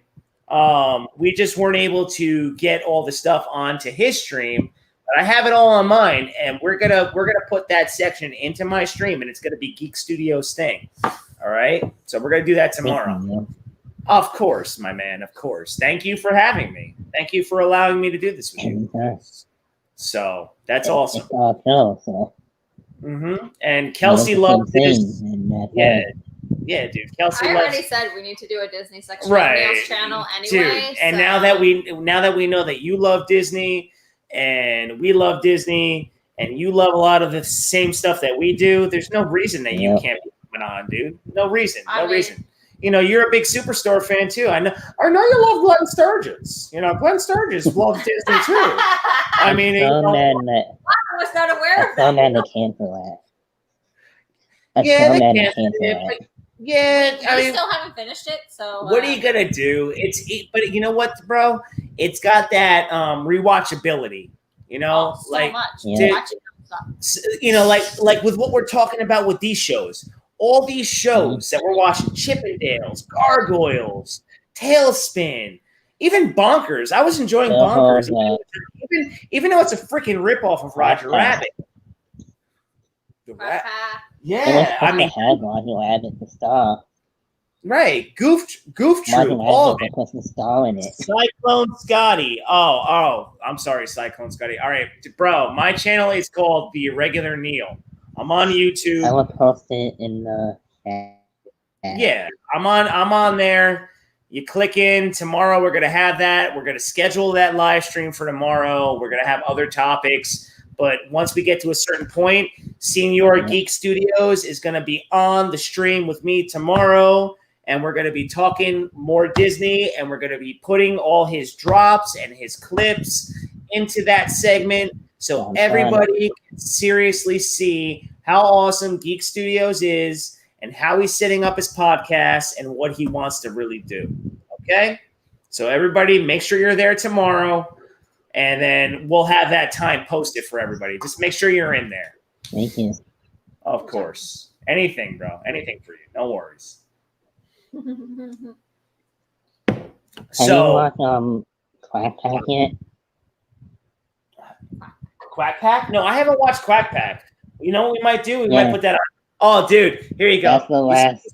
We just weren't able to get all the stuff onto his stream, but I have it all on mine, and we're gonna put that section into my stream, and it's gonna be Geek Studios thing. All right, so we're gonna do that tomorrow. Of course, my man. Of course. Thank you for having me. Thank you for allowing me to do this with you. So that's It's awesome. all chill, so. And Kelsey loves this. Yeah. Yeah, dude. Kelsey I loves. already said we need to do a Disney section Right, on Neil's channel anyway. dude. And so. now that we know that you love Disney and we love Disney and you love a lot of the same stuff that we do, there's no reason that you can't be coming on, dude. No reason. No reason. You know, you're a big Superstore fan too. I know you love Glenn Sturgis. You know, Glenn Sturgis loves Disney too. I mean, I was not aware of that. Some men that cancel that. Yeah, Some they men can't. that. Yeah, I mean, still haven't finished it. So what are you gonna do? But you know what, bro? It's got that rewatchability. You know, so like much. you know, like with what we're talking about with these shows. All these shows that we're watching, Chippendales, Gargoyles, Tailspin, even Bonkers. I was enjoying Bonkers, even though it's a freaking ripoff of Roger Rabbit. Yeah, I mean, Roger Rabbit the star. Right, Goof Troop, all of it. The star in it. Cyclone Scotty. Oh, I'm sorry, Cyclone Scotty. All right, bro, my channel is called The Irregular Neil. I'm on YouTube. I will post it in the chat. Yeah, I'm on there. You click in. Tomorrow we're gonna have that. We're gonna schedule that live stream for tomorrow. We're gonna have other topics. But once we get to a certain point, Senior Geek Studios is gonna be on the stream with me tomorrow. And we're going to be talking more Disney, and we're going to be putting all his drops and his clips into that segment so everybody can seriously see how awesome Geek Studios is and how he's setting up his podcast and what he wants to really do. Okay? So everybody, make sure you're there tomorrow, and then we'll have that time posted for everybody. Just make sure you're in there. Thank you. Of course. Anything, bro. Anything for you. No worries. So, have you watched Quack Pack yet? Quack Pack? No, I haven't watched Quack Pack. You know what we might do? We might put that on. Oh, dude, here you go. That's the last.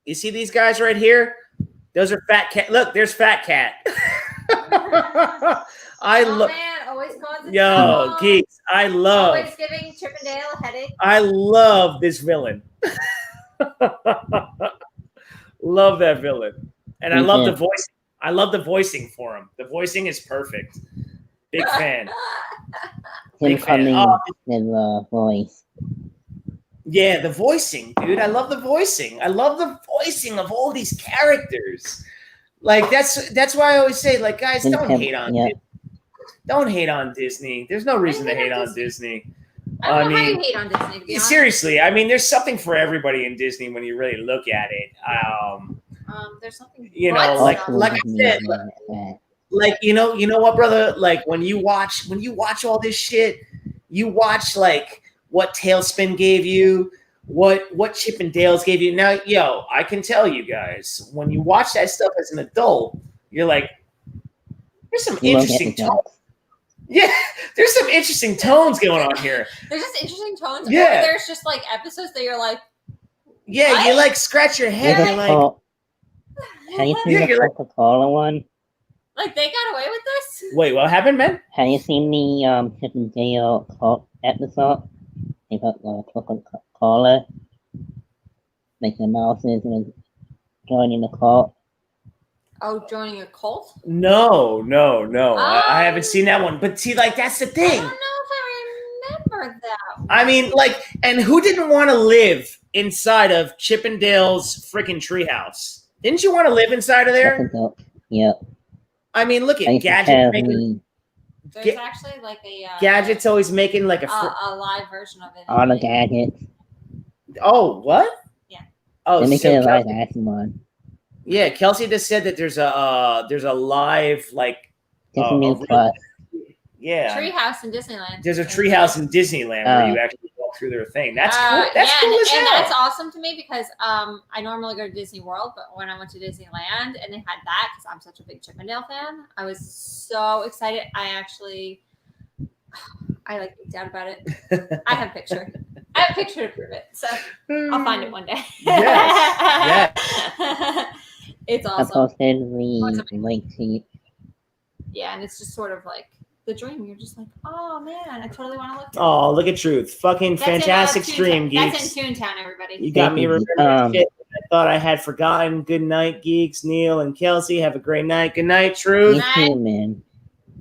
You see these guys right here? Those are Fat Cat. Look, there's Fat Cat. Man, always causing trouble. Geeks, I love. Always giving Chippendale a headache. I love this villain. Love that villain. And I love the voice. I love the voicing for him. The voicing is perfect. Big fan. Him coming in the voice. Yeah, the voicing, dude. I love the voicing. I love the voicing of all these characters. Like that's why I always say, like, guys, don't hate on Disney. Don't hate on Disney. There's no reason to hate on Disney. I don't know how you hate on Disney, to be honest. Seriously, I mean, there's something for everybody in Disney when you really look at it. There's something. You know, like I said, like you know what, brother? Like when you watch all this shit, you watch like what Tailspin gave you, what Chippendales gave you. Now, I can tell you guys, when you watch that stuff as an adult, you're like, there's some interesting tones. Yeah, there's some interesting tones going on here. There's just interesting tones. Yeah. Or there's just like episodes that you're like, yeah, what? you like scratch your head. You're like, have you seen the Coca-Cola one? Like they got away with this? Wait, what happened, man? Have you seen the Chippendale cult episode? They got the Coca-Cola. Like the mouses and joining the cult. Oh, joining a cult? No. I haven't seen that one. But see, like, that's the thing. I don't know if I remember that one. I mean, like, and who didn't want to live inside of Chippendale's freaking treehouse? Didn't you want to live inside of there? Yep. I mean, look at Gadget. There's actually like a... Gadget's always making like a live version of it. All the gadgets. Oh, what? Yeah. Oh, they make it a live action one. Yeah, Kelsey just said that there's a live like Disney Plus. Yeah, treehouse in Disneyland. There's a treehouse in Disneyland where you actually walk through their thing. That's cool. That's cool as hell. And that's awesome to me because I normally go to Disney World, but when I went to Disneyland and they had that, because I'm such a big Chippendale fan, I was so excited. I like geeked out about it. I have a picture. I have a picture to prove it, so I'll find it one day. Yes. It's awesome. I posted the link to you. Yeah, and it's just sort of like the dream. You're just like, oh man, I totally want to look. Oh, look at Truth. Fucking That's fantastic stream, That's Geeks. in Toontown, everybody. You got me remembering shit I thought I had forgotten. Good night, Geeks, Neil and Kelsey. Have a great night. Good night, Truth. You too, man.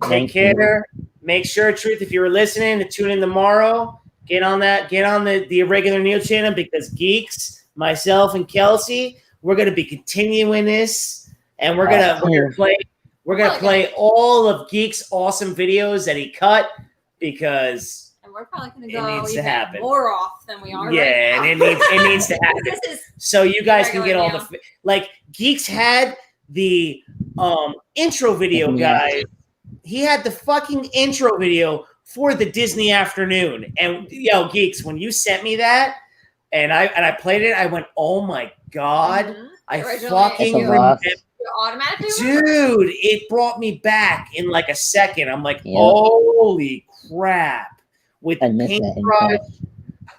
Take care. Make sure, Truth, if you were listening, to tune in tomorrow. Get on the Irregular Neil channel, because Geeks, myself, and Kelsey, we're gonna be continuing this, and we're gonna play all of Geeks' awesome videos that he cut, because and we're probably gonna go even more off than we are right now. Yeah, and it needs to happen. So you guys can get all the Geeks had the intro video, guys. He had the fucking intro video for the Disney afternoon. And Geeks, when you sent me that and I played it, I went, oh my God. Mm-hmm. I fucking remember. Dude, it brought me back in like a second. I'm like, holy crap. With the paintbrush.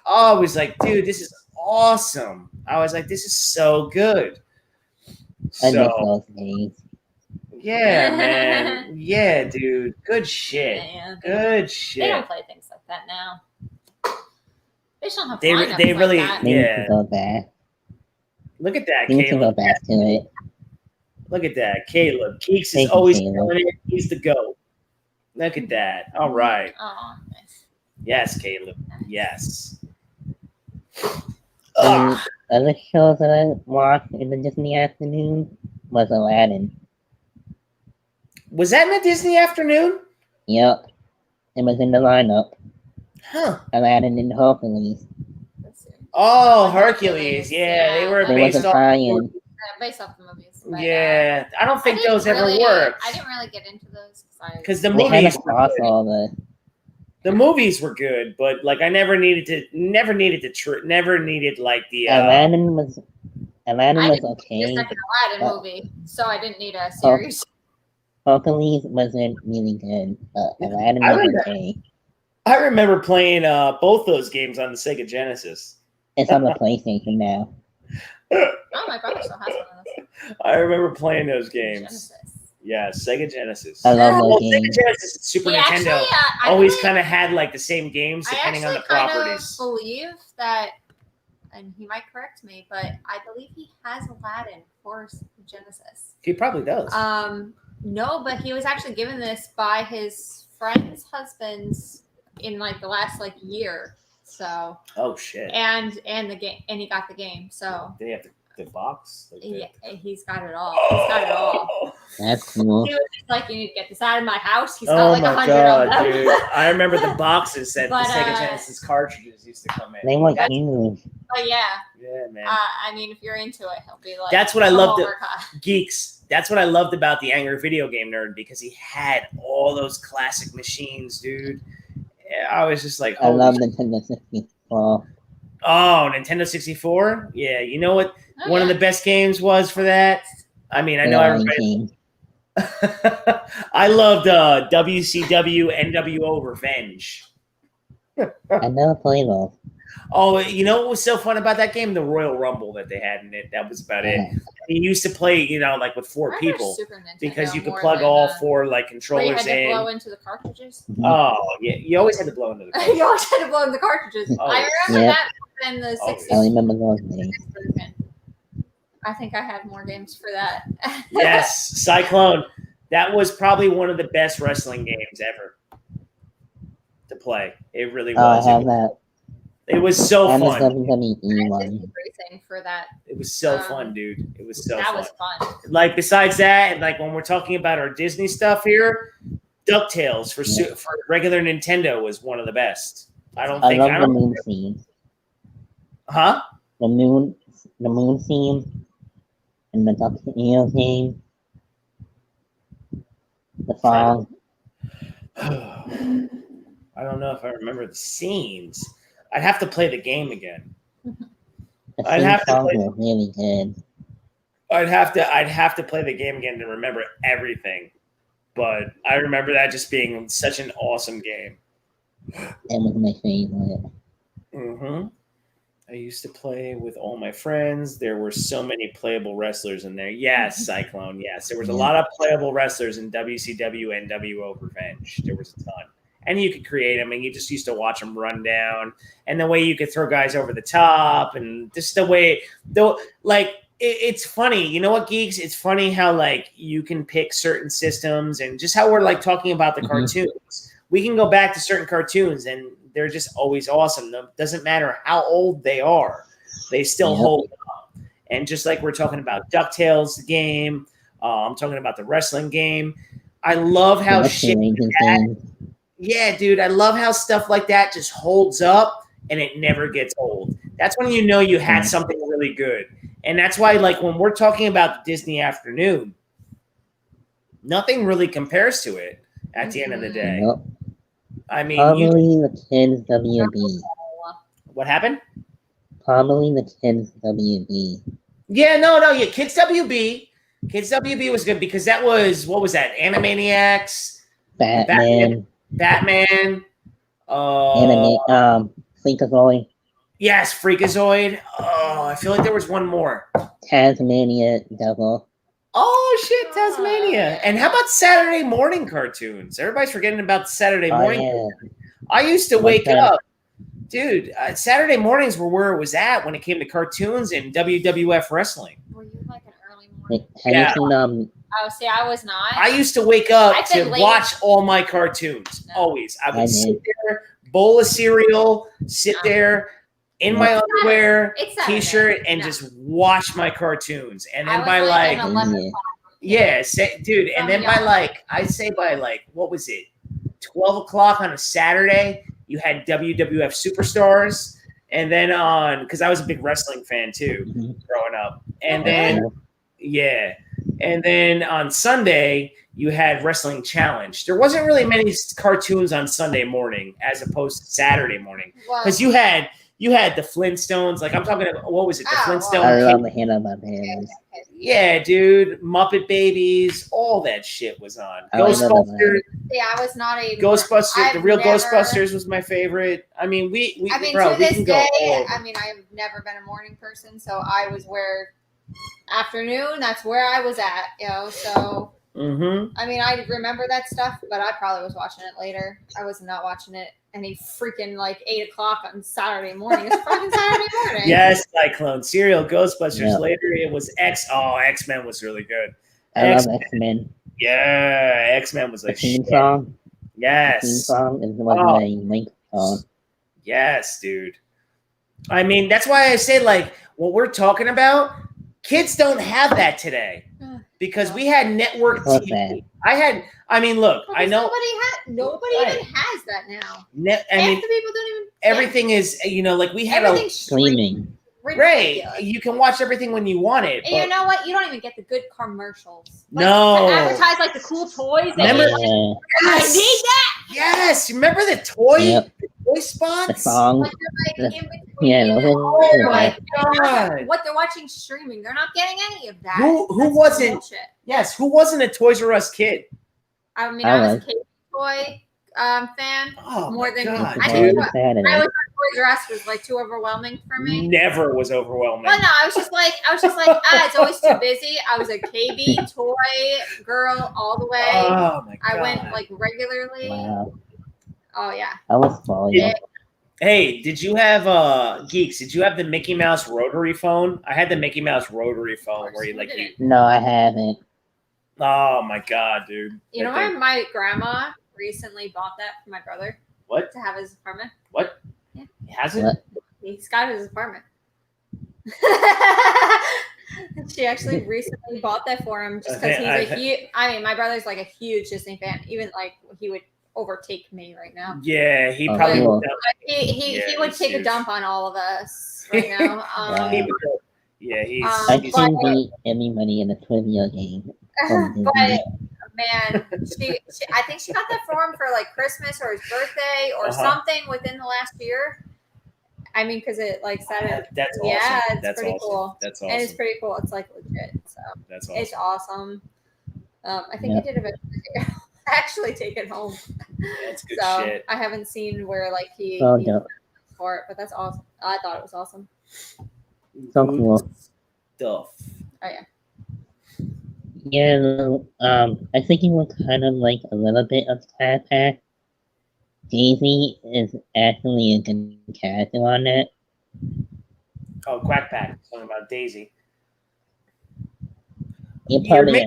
I was like, dude, this is awesome. I was like, this is so good. Yeah, man. Yeah, dude. Good shit. Yeah. Good shit. They don't play things like that now. They just don't have they really like that. Yeah. Go back. Look at that, Caleb. Caleb. Go back to it. Look at that, Caleb. Keeks is always killing it. He's the GOAT. Look at that. All right. Oh, nice. Yes, Caleb. Yes. Other shows that I watched in the Disney afternoon was Aladdin. Was that in the Disney afternoon? Yep. It was in the lineup. Huh. Aladdin and Hercules. Oh, Hercules. Yeah, they were based off the movies. But, yeah, I don't think those ever worked. I didn't really get into those because the movies were good. The movies were good, but like I never needed like the Aladdin was okay. The second Aladdin movie, so I didn't need a series. Hercules wasn't really good, but Aladdin was okay. I remember playing both those games on the Sega Genesis. It's on the PlayStation now. Oh, my brother still has one of those. I remember playing those games. Genesis. Yeah, Sega Genesis. I love those games. Sega Genesis and Super Nintendo always kind of had like the same games depending on the properties. I believe that, and he might correct me, but I believe he has Aladdin for Genesis. He probably does. No, but he was actually given this by his friend's husband's in like the last year. So. Oh shit. And the game, and he got the game. So. Did he have the box? Yeah, he's got it all. He's got it all. That's cool. He was just like, you need to get this out of my house. He's got 100 of them. Dude. I remember the boxes that the Sega Genesis cartridges used to come in. They were huge. But yeah. Yeah, man. I mean, if you're into it, he'll be like. That's what I loved. Geeks. That's what I loved about the Angry Video Game Nerd, because he had all those classic machines, dude. I was just like, I love Nintendo 64. Oh, Nintendo 64? Yeah, you know what one of the best games was for that? I mean, I know everybody. I loved WCW NWO Revenge. I never played those. Oh, you know what was so fun about that game? The Royal Rumble that they had in it. That was about it. You used to play, like with 4 people, because you could plug all 4 controllers in. You had to blow into the cartridges. Oh yeah, you always had to blow into the cartridges. You always had to blow into the cartridges. Oh, I remember that in the 60s. I remember those days. I think I had more games for that. Yes, Cyclone. That was probably one of the best wrestling games ever to play. It really was. I have that. It was so fun. WWE one. For that. It was so fun, dude. It was so fun. That was fun. Besides that, and when we're talking about our Disney stuff here, DuckTales for regular Nintendo was one of the best. I love the moon scene. Huh? The moon scene and the DuckTales game. The song. I don't know if I remember the scenes. I'd have to play the game again. I'd have to play. Really good. I'd have to play the game again to remember everything. But I remember that just being such an awesome game. That was my favorite. Mm-hmm. I used to play with all my friends. There were so many playable wrestlers in there. Yes, Cyclone. Yes, there was a lot of playable wrestlers in WCW and WO Revenge. There was a ton. And you could create them, and you just used to watch them run down. And the way you could throw guys over the top, and just the way, though, like, it's funny. You know what, Geeks? It's funny how, like, you can pick certain systems, and just how we're, like, talking about the cartoons. We can go back to certain cartoons, and they're just always awesome. It doesn't matter how old they are. They still hold up. And just like we're talking about DuckTales, the game, I'm talking about the wrestling game. I love how shit yeah, dude, I love how stuff like that just holds up and it never gets old. That's when you know you had something really good. And that's why, like, when we're talking about the Disney afternoon, nothing really compares to it at the end of the day. I mean, probably the Kids WB. What happened? Probably the Kids WB. Yeah, yeah, Kids WB. Kids WB was good because that was, what was that? Animaniacs, Batman. Freakazoid. Yes, Freakazoid. Oh, I feel like there was one more. Tasmania Devil. Oh shit, Tasmania. And how about Saturday morning cartoons? Everybody's forgetting about Saturday morning. Yeah. I used to wake up. Dude, Saturday mornings were where it was at when it came to cartoons and WWF wrestling. Were you like an early morning? Yeah. Oh, see, I was not. I used to wake up to watch all my cartoons. Always. I would sit there, bowl of cereal, sit there in my underwear, t-shirt, and just watch my cartoons. And then by like, dude, and then by like, I'd say by like, what was it? 12 o'clock on a Saturday, you had WWF Superstars. And then because I was a big wrestling fan too, growing up. And then, and then on Sunday, you had Wrestling Challenge. There wasn't really many cartoons on Sunday morning as opposed to Saturday morning. Because you had the Flintstones. Like, I'm talking about, what was it? The Flintstones. I love the Hanna-Barbera. Yeah, dude. Muppet Babies. All that shit was on. Ghostbusters. Yeah, I was not a... Ghostbusters. The real Ghostbusters was my favorite. I mean, to this day, I mean, I've never been a morning person, so I was where... afternoon, that's where I was at, so I mean, I remember that stuff, but I probably was watching it later. I was not watching it any freaking like 8 o'clock on Saturday morning. It's fucking Saturday morning. Yes, Cyclone, Serial, Ghostbusters. Later it was X-Men was really good. I love X-Men. Yeah, X-Men was like theme song. Yes. The theme song is one of my main songs. Yes, dude. I mean, that's why I say, like, what we're talking about, kids don't have that today because we had network TV. I mean, look, I know nobody even has that now. I mean, people don't even. Everything is, like we had streaming. Right, you can watch everything when you want it. And you know what? You don't even get the good commercials. Like, no, to advertise like the cool toys. Remember? I need that. Yes, remember the toy? Yep. The toy spots. The song. Like Oh my god! What they're watching streaming, they're not getting any of that. Who wasn't? Bullshit. Yes, who wasn't a Toys R Us kid? I mean, I was a KB toy fan more than god, I think. I was Toys R Us was like too overwhelming for me. Never was overwhelming. Well, no, I was just like, it's always too busy. I was a KB toy girl all the way. Oh my god! I went like regularly. Wow. Oh yeah. I was following. Hey, did you have Geeks? Did you have the Mickey Mouse rotary phone? I had the Mickey Mouse rotary phone where you No, I haven't. Oh my god, dude! You know, my grandma recently bought that for my brother. What? To have his apartment. What? Yeah. He has it? What? He's got his apartment. She actually recently bought that for him just because he's a huge. I mean, my brother's like a huge Disney fan. Even like he would overtake me right now. Yeah, he probably would. He would take a dump on all of us right now. I can beat anybody in a trivia game. But man, she I think she got that for him for like Christmas or his birthday or something within the last year. I mean, because it like said that's awesome. Yeah, it's that's pretty awesome. cool. That's awesome. And it's pretty cool. It's like legit. So that's awesome. It's awesome. I think he did actually take it home. That's good so shit. I haven't seen where like he. Oh no. for it, but that's awesome. I thought it was awesome. So cool. Stuff. Oh yeah. Yeah, I think it was kind of like a little bit of Pack. Daisy is actually a good character on it. Oh, Quack Pack. Talking about Daisy. You're You're probably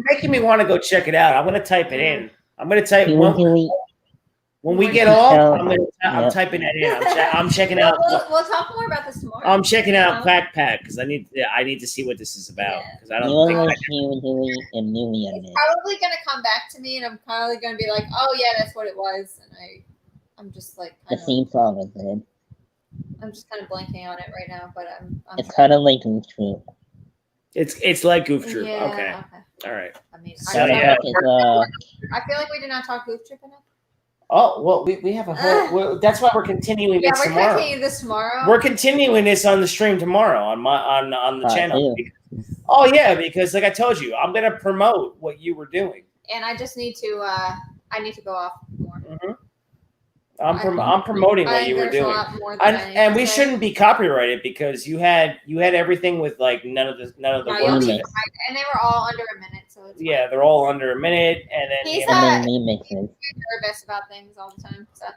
making me want to go check it out. I'm gonna type it in. I'm gonna type when we get off. I'm typing that in. I'm checking out. We'll talk more about this tomorrow. I'm checking out Quack Pack because I need to see what this is about because I don't think it's probably gonna come back to me, and I'm probably gonna be like, "Oh yeah, that's what it was," and I'm just like the theme song is good. I'm just kind of blanking on it right now, but I'm it's kind of like Goof Troop. It's like Goof Troop. Yeah, okay. All right. I mean, So, I feel like we did not talk Goof Troop enough. Oh well, we have a whole. That's why we're continuing this tomorrow. Yeah, we're continuing this tomorrow. We're continuing this on the stream tomorrow on the channel. Oh yeah, because like I told you, I'm gonna promote what you were doing. And I just need to. I need to go off more. Mm-hmm. I'm promoting what you were doing, and we shouldn't be copyrighted because you had everything with like none of the words. And they were all under a minute, so it's fine. They're all under a minute, and then he's nervous about things all the time. So.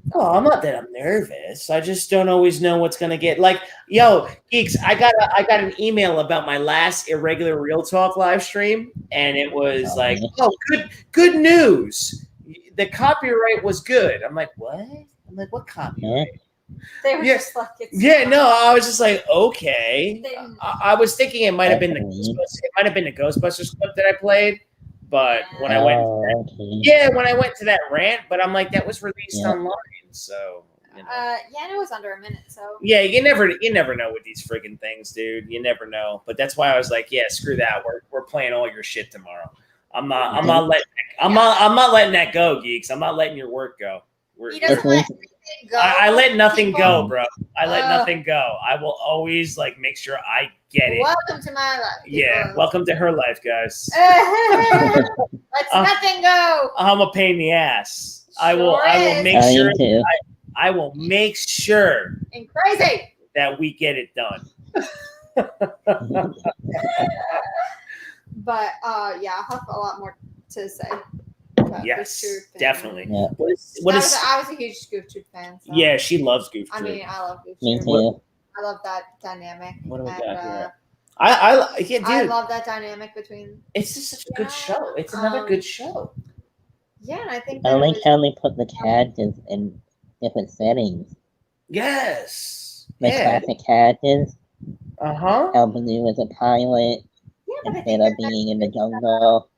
Well, I'm not that I'm nervous. I just don't always know what's gonna get. Like, yo, geeks, I got an email about my last Irregular Real Talk live stream, and it was like, oh, good news. The copyright was good. I'm like, what? I'm like, what copyright? They were just like, I was just like, okay. I was thinking it might have been the Ghostbusters clip that I played, but when I went, when I went to that rant, but I'm like, that was released online, so. You know. And it was under a minute, so. Yeah, you never know with these friggin' things, dude. You never know. But that's why I was like, yeah, screw that. We're playing all your shit tomorrow. I'm not letting that go, geeks. I'm not letting your work go. He doesn't let anything go. I let nothing go, bro. I let nothing go. I will always like make sure I get it. Welcome to my life. Yeah, welcome to her life, guys. Let's nothing go. I'm a pain in the ass. Sure I will make sure. I will make sure. And crazy that we get it done. But yeah, I'll have a lot more to say. Yes, definitely. Yeah. I was a huge Goof Troop fan. So. Yeah, she loves Goof Troop. I mean, I love Goof Troop. Me too. I love that dynamic. What do we got here? I love that dynamic between. It's just such a good show. It's another good show. Yeah, and I think I like how they put the characters in different settings. Yes. The classic characters. El Baloo was a pilot instead of being in the jungle.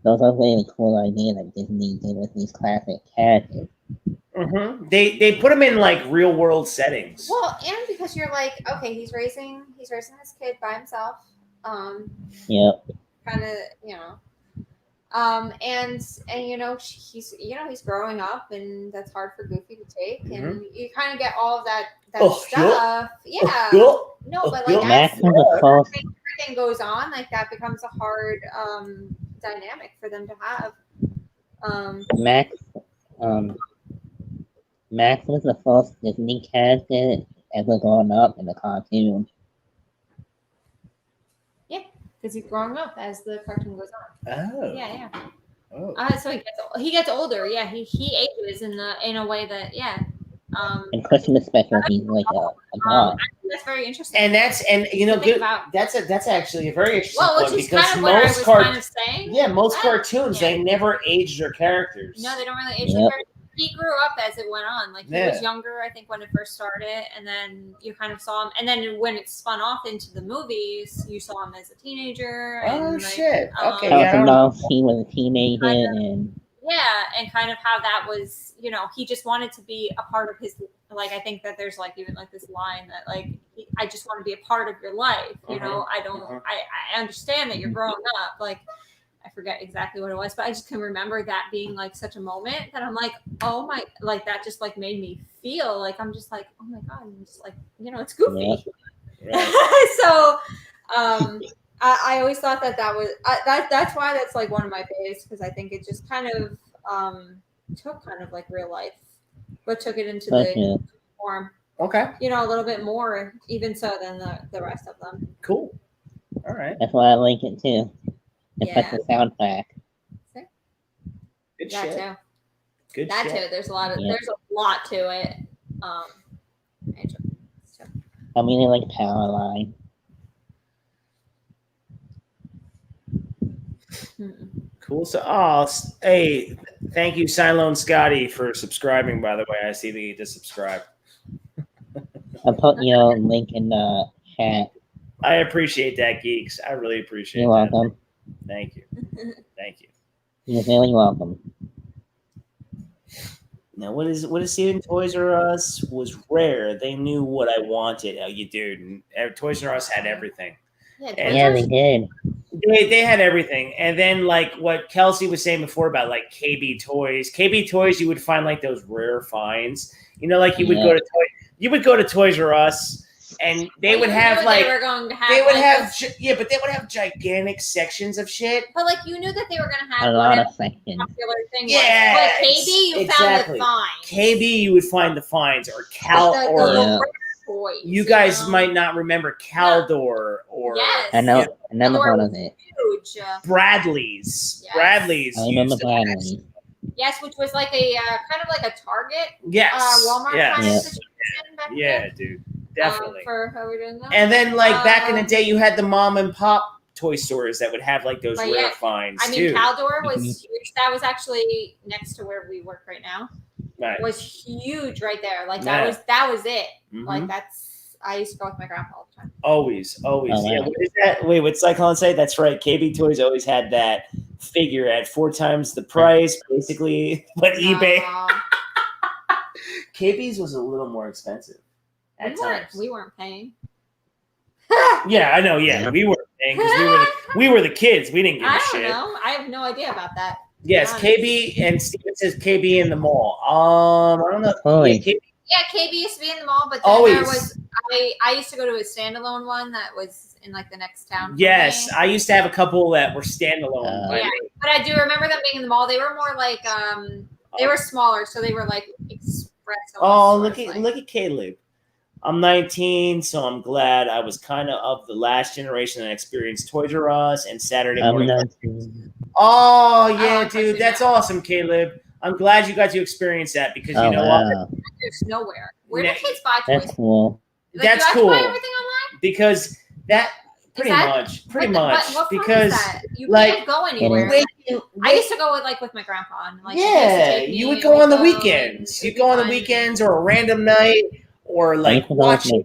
Those are really cool ideas that Disney did with these classic characters. They put them in like real world settings. Well, and because you're like, okay, he's raising this kid by himself. Yep. Kind of, and he's growing up, and that's hard for Goofy to take, and you kind of get all of that stuff. Yeah. No, but like as everything goes on, like that becomes a hard dynamic for them to have. Max was the first Disney character ever grown up in the cartoon. Yeah, because he's growing up as the cartoon goes on. Oh. Yeah. Oh. So he gets older. Yeah, he ages in a way that in Christmas special, he's like a dog. I think that's very interesting. And that's actually a very interesting point because kind of most cartoons they never age their characters. No, they don't really age their characters. He grew up as it went on. Like he was younger, I think, when it first started, and then you kind of saw him. And then when it spun off into the movies, you saw him as a teenager. And, shit! Okay, he was a teenager, and kind of how that was. He just wanted to be a part of his. Like I think that there's like even like this line that like I just want to be a part of your life. I don't. I understand that you're growing up. Like. I forget exactly what it was, but I just can remember that being like such a moment that I'm like, oh my, like that just like made me feel like I'm just like, oh my God, I'm just like, it's Goofy. Yeah. Right. So I always thought that was, that's why that's like one of my favorites because I think it just kind of took kind of like real life but took it into the form. Okay. You know, a little bit more, even so, than the rest of them. Cool. All right. That's why I like it too. It's like the soundtrack. Good that shit. Too. Good that shit. too. There's a lot to it. I really like Powerline. Cool. So, hey, thank you, Cylone Scotty, for subscribing. By the way, I see that you just subscribed. I'll put your link in the chat. I appreciate that, geeks. I really appreciate You're that. welcome. Thank you. Thank you. You're very welcome. Now, what is seeing Toys R Us was rare. They knew what I wanted. You dude, and Toys R Us had everything. Yeah, they did. They had everything, and then like what Kelsey was saying before about like KB Toys, you would find like those rare finds. You know, like you would go to Toys R Us, and they would have like they were going to have. They would have but they would have gigantic sections of shit. But like you knew that they were going to have a lot of sections. Popular thing. Yeah, but KB, you found the finds. KB, you would find the finds, or toys, you guys might not remember Caldor or I know one of it. Huge. Bradley's. Yes. Bradley's. I remember Bradley's. Yes, which was like a kind of like a Target. Yes. Walmart kind of situation back then. Dude. Definitely. For how we're doing that. And then like back in the day, you had the mom and pop toy stores that would have like those rare finds. I mean, Caldor was huge. That was actually next to where we work right now. Right. It was huge right there. Like that was it. Mm-hmm. Like I used to go with my grandpa all the time. Always. Oh, yeah. What is that? Wait, what's Cyclone say? That's right. KB Toys always had that figure at 4 times the price, basically. But eBay. KB's was a little more expensive. We weren't paying. Yeah, I know. Yeah, we weren't paying because we were the kids. We didn't give a shit. I don't know. I have no idea about that. Yes, KB, and Steven says KB in the mall. I don't know. KB used to be in the mall, but then there was I used to go to a standalone one that was in like the next town. Yes, I used to have a couple that were standalone. But I do remember them being in the mall. They were more like they were smaller, so they were like express. Look at Caleb. I'm 19, so I'm glad I was kind of the last generation that experienced Toys R Us and Saturday morning. Oh, yeah, dude. That's awesome, Caleb. I'm glad you got to experience that because you know what? There's nowhere. Where do kids buy toys? That's cool. Like, that's cool. Buy everything online? Because that pretty much. What because you like can't go anywhere. I used to go with my grandpa. And, like, you would go on the weekends. You'd go on the weekends or a random night. Or like watching.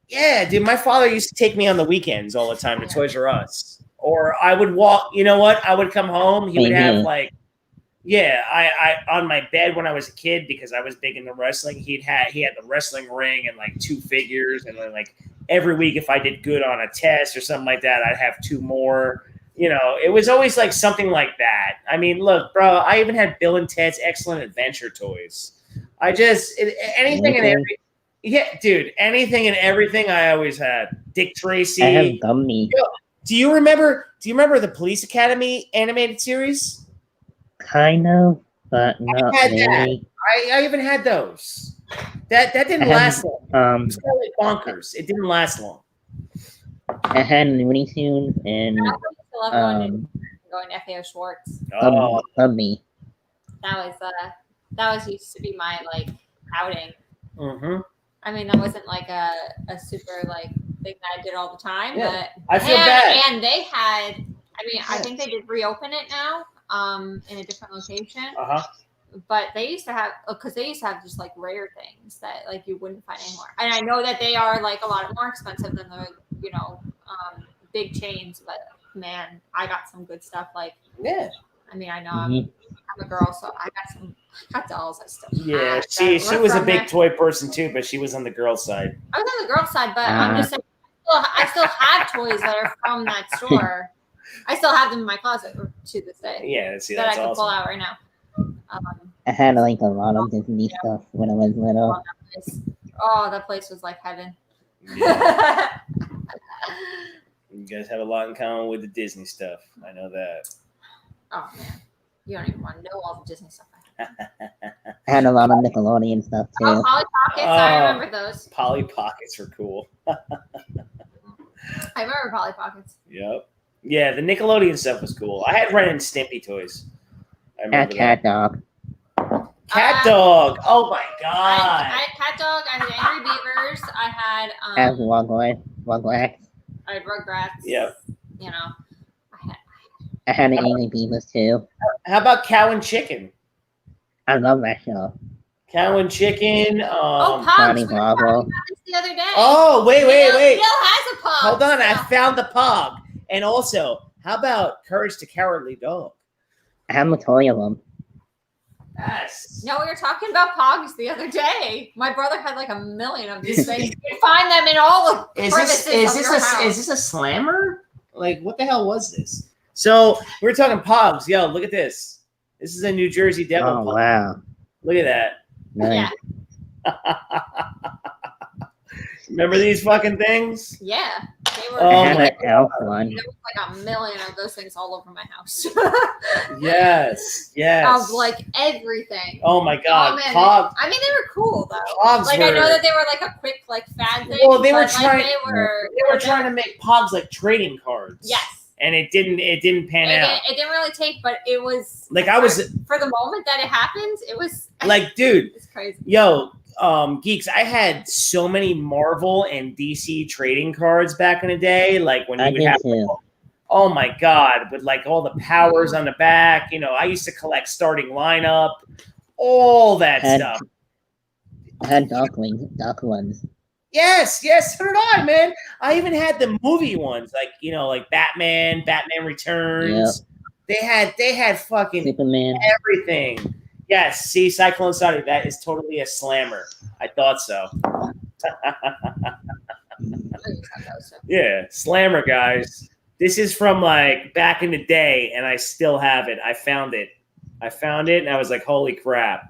Yeah, dude, my father used to take me on the weekends all the time to Toys R Us. Or I would walk. You know what? I would come home. He would have like, I on my bed when I was a kid because I was big into wrestling. He had the wrestling ring and like 2 figures, and then like every week if I did good on a test or something like that, I'd have 2 more. You know, it was always like something like that. I mean, look, bro, I even had Bill and Ted's Excellent Adventure toys. Anything and everything. Yeah, dude, anything and everything I always had. Dick Tracy. I have Gummy. Do you remember the Police Academy animated series? Kind of, but not really. I even had those. That didn't last long. It was kind of like bonkers. It didn't last long. I had Looney Tunes and going to FAO Schwartz. Gummy. That was used to be my like outing. Mm-hmm. I mean, that wasn't like a super like thing that I did all the time. Yeah. But I feel bad. And they had. I mean, I think they did reopen it now, in a different location. But they used to have just like rare things that like you wouldn't find anymore. And I know that they are like a lot more expensive than the big chains. But man, I got some good stuff. Like I mean, I know I'm a girl, so I got dolls. I still she was a big toy person too, but she was on the girl side. I was on the girl side, but I'm just saying, I still have toys that are from that store. I still have them in my closet to this day. Yeah, see, that that's I can awesome. pull out right now. I had like a lot of Disney stuff when I was little. That place was like heaven. Yeah. You guys have a lot in common with the Disney stuff. I know that. Oh man, you don't even want to know all the Disney stuff. I had a lot of Nickelodeon stuff too. Oh, Polly Pockets. I remember those. Polly Pockets were cool. I remember Polly Pockets. Yep. Yeah, the Nickelodeon stuff was cool. I had Ren and Stimpy toys. I remember Cat Dog. Cat Dog. Oh my I god. had Cat Dog. I had Angry Beavers. I had As Rugrats. I had Rugrats. Yep. You know, I had the Angry Beavers too. How about Cow and Chicken? I love that show. Cow and Chicken. oh, Johnny Pogs. We were Bravo. talking about this the other day. Oh, wait. Neil has a Pog. Hold on, I so- found the Pog. And also, how about Courage the Cowardly Dog? I have a toy of them. Yes. No, we were talking about Pogs the other day. My brother had like a million of these things. You can find them in all of Is crevices this of your house. is this a slammer? Like, what the hell was this? So we're talking Pogs. Yo, look at this. This is a New Jersey Devil. Oh Pog. wow. Look at that. Nice. Remember these fucking things? Yeah, they were. I had my an elf one. There was like a million of those things all over my house. Yes. Of like everything. Oh my god. Oh, man, Pog. I mean, they were cool though. Pogs Like were, I know that they were like a quick like fad thing. Well, they were but, trying. Like, they were trying to make Pogs like trading cards. Yes. And it didn't pan out. It didn't really take, but it was Like I was for the moment that it happened. It was like, dude. It's crazy. Yo, geeks, I had so many Marvel and DC trading cards back in the day. Like when you I would did have, too. oh my god, with like all the powers on the back. You know, I used to collect starting lineup, all that stuff. I had duck ones. Yes, so did I, man. I even had the movie ones, like like Batman Returns. Yep. They had fucking Superman. everything. Yes, see, Cyclone Sonic, that is totally a slammer. I thought so. Yeah, slammer, guys. This is from like back in the day, and I still have it. I found it, and I was like, holy crap.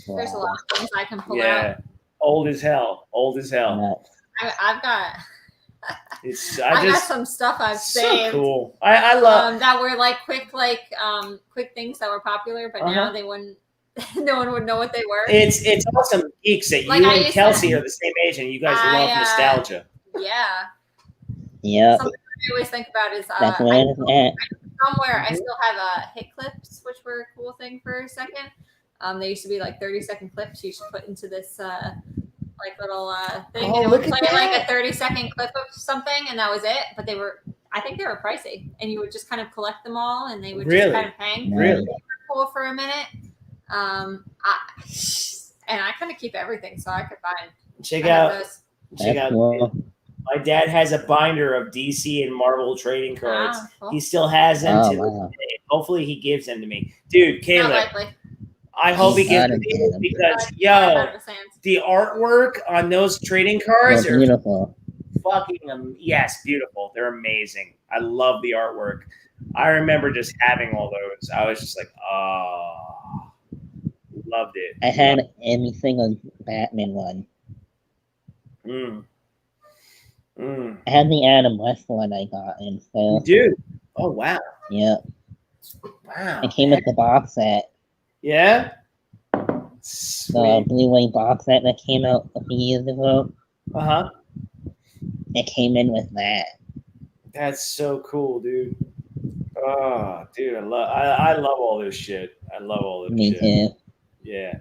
There's a lot of things I can pull Yeah, out. old as hell. Nuts. I've got. I got some stuff I've so saved. cool. I love that were like quick things that were popular, but now they wouldn't. No one would know what they were. It's awesome, geeks, that Like, you I and used Kelsey to- are the same age, and you guys love nostalgia. Yeah. Yep. Something I always think about is That's where it's at. somewhere I still have hit clips, which were a cool thing for a second. They used to be like 30-second clips you should put into this like little thing. Oh, and it look would at play like that. a 30-second clip of something, and that was it. But I think they were pricey, and you would just kind of collect them all, and they would Really? just kind of hang. Really? They were cool for a minute. And I kind of keep everything, so I could find. Check I have out. those. Check That's out. cool. My dad has a binder of DC and Marvel trading cards. Ah, cool. He still has them Oh, to this wow. day. Hopefully, he gives them to me, dude. Not Caleb, likely. I hope he He's gives gotta them to get you them. because Out of his hands. the artwork on those trading cards They're are beautiful. fucking yes, beautiful. They're amazing. I love the artwork. I remember just having all those. I was just like, oh, loved it. I had every single Batman one. I had the Adam West one I got in, so Dude. Oh wow. yeah. Wow. It came with the box set. Yeah. The Sweet. Blu-ray box set that came out a few years ago. Uh-huh. It came in with that. That's so cool, dude. Oh, dude, I love all this shit. I love all this Me shit. too. Yeah.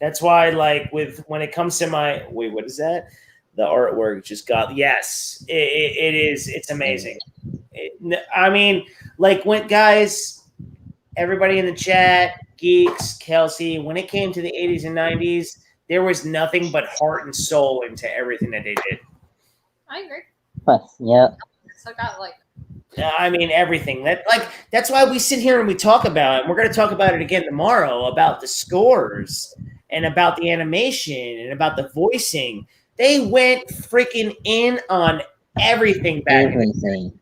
That's why, like, when it comes to what is that? The artwork just got yes. It is. It's amazing. I mean, like when guys, everybody in the chat, geeks, Kelsey, when it came to the 80s and 90s, there was nothing but heart and soul into everything that they did. I agree. Plus, yep. So got like. I mean, everything. That's why we sit here and we talk about it. We're going to talk about it again tomorrow about the scores and about the animation and about the voicing. They went freaking in on everything back Everything.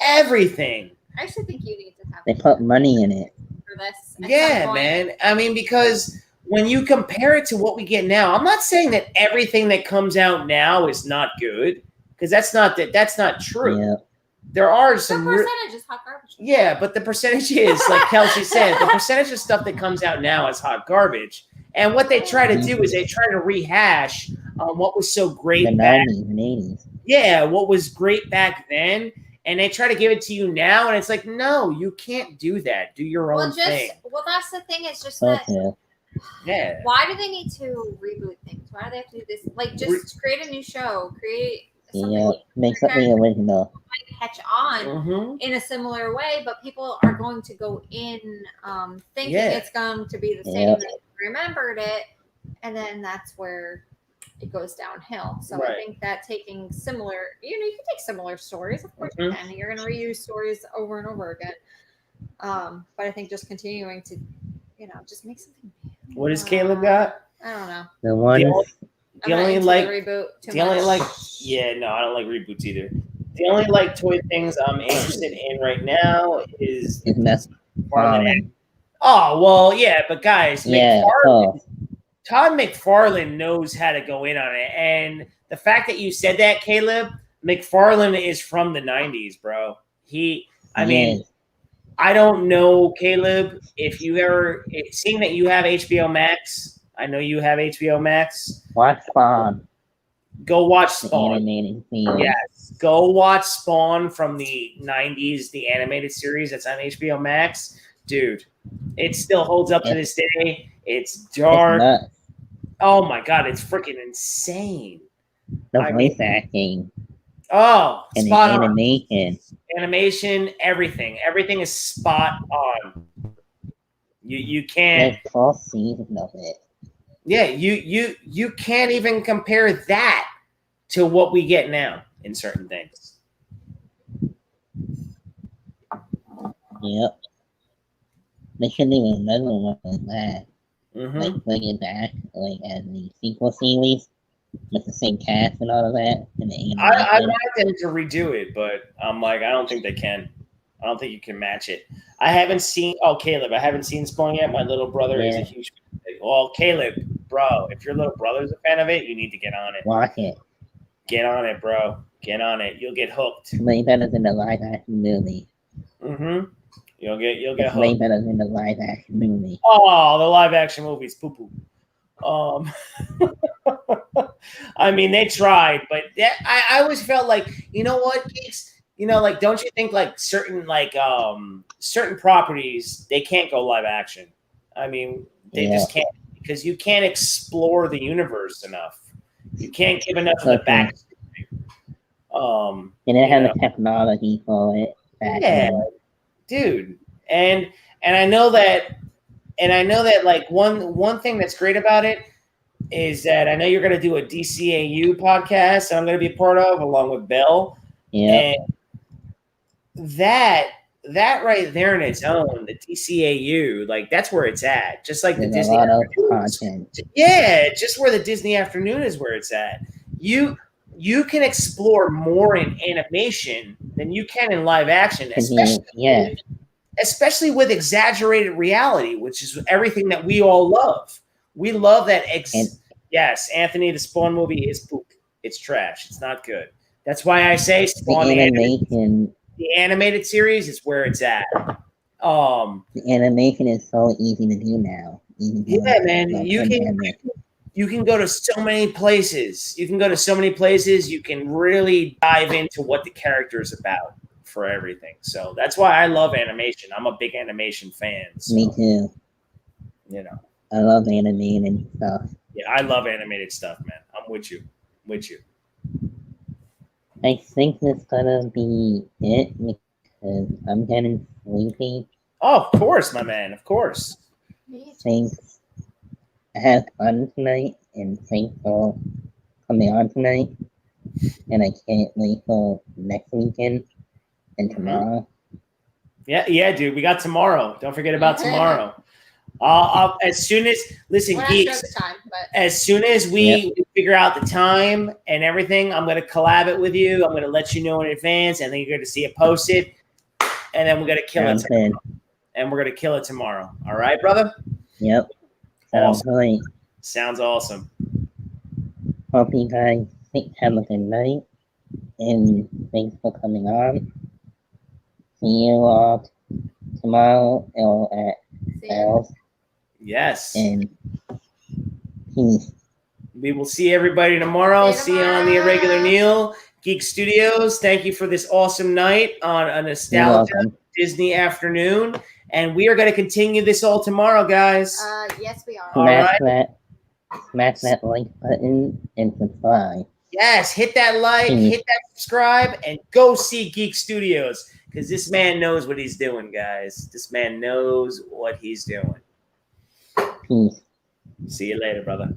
Everything. I actually think you need to have. They put money in it. For this. at some Yeah, point. man. I mean, because when you compare it to what we get now, I'm not saying that everything that comes out now is not good, because that's not true. Yep. there are The some percentage is hot garbage. Yeah, but the percentage is, like Kelsey said, the percentage of stuff that comes out now is hot garbage. And what they try to do is they try to rehash what was so great the back. 90s and 80s. Yeah, what was great back then, and they try to give it to you now, and it's like, no, you can't do that. Do your own thing. Well, that's the thing. It's just that. Okay. Yeah. Why do they need to reboot things? Why do they have to do this? Like, just create a new show. Create something. Yeah, make something original. Might catch on in a similar way, but people are going to go in thinking it's going to be the same. They remembered it, and then that's where it goes downhill. So I think that taking similar, you can take similar stories, of course you can. You're going to reuse stories over and over again. But I think just continuing to, just make something new. What has Caleb got? I don't know. The one. The only like reboot. The only like no, I don't like reboots either. The only like toy things I'm interested in right now is McFarlane. Oh well, yeah, but guys, McFarlane. Todd McFarlane knows how to go in on it, and the fact that you said that, Caleb, McFarlane is from the '90s, bro. I mean, I don't know, Caleb, if you ever seeing that you have HBO Max. I know you have HBO Max. Watch Spawn. Go watch Spawn. Animated series. Yes, go watch Spawn from the '90s, the animated series that's on HBO Max, dude. It still holds up to this day. It's dark. It's oh my god, it's freaking insane. The voice acting. Oh, and spot the on. Animation, everything is spot on. You can't. There's 12 seasons of it. Yeah, you can't even compare that to what we get now in certain things. Yep. They shouldn't even remember what was that. Like bring it back, like as the sequel series with the same cast and all of that. And I want them to redo it, but I'm like, I don't think they can. I don't think you can match it. I haven't seen. Oh, Caleb, I haven't seen Spawn yet. My little brother is a huge. Well, Caleb, bro, if your little brother's a fan of it, you need to get on it. Watch it. Get on it, bro. Get on it. You'll get hooked. It's way better than the live action movie. You'll get it's hooked. Way better than the live action movie. Oh, the live action movie's poo poo. I mean, they tried, but I always felt like, you know what, Geeks? Like, don't you think like certain properties, they can't go live action? I mean, they just can't, because you can't explore the universe enough. You can't give enough of the backstory. And they have the technology for it. Dude. And I know that like one thing that's great about it is that I know you're going to do a DCAU podcast that I'm going to be a part of along with Bell. Yeah. And that right there in its own, the DCAU, like that's where it's at. Just like There's the Disney content. Yeah, just where the Disney Afternoon is where it's at. You can explore more in animation than you can in live action, especially with exaggerated reality, which is everything that we all love. We love that. Yes, Anthony, the Spawn movie is poop. It's trash. It's not good. That's why I say Spawn the animated series is where it's at. The animation is so easy to do now. Man, you can go to so many places. You can really dive into what the character is about for everything. So that's why I love animation. I'm a big animation fan. So, me too. I love animated stuff. Yeah, I love animated stuff, man. I'm with you. I think that's gonna be it because I'm getting sleepy. Oh, of course, my man. Of course. Thanks. I had fun tonight, and thanks for coming on tonight. And I can't wait for next weekend and tomorrow. Yeah, dude. We got tomorrow. Don't forget about tomorrow. As soon as Geeks, as soon as we figure out the time and everything, I'm gonna collab it with you. I'm gonna let you know in advance, and then you're gonna see it posted, and then we're gonna kill it tomorrow. And we're gonna kill it tomorrow. All right, brother? Yep. Awesome. Sounds awesome. Hope you guys have a good night, and thanks for coming on. see you all tomorrow at Bells. Yes. And peace. We will see everybody tomorrow. See you on the Irregular Neil Geek Studios. Thank you for this awesome night on a nostalgia Disney afternoon. And we are going to continue this all tomorrow, guys. Yes, we are. Smash that like button and subscribe. Yes, hit that like, hit that subscribe, and go see Geek Studios. Because this man knows what he's doing, guys. This man knows what he's doing. Peace. See you later, brother.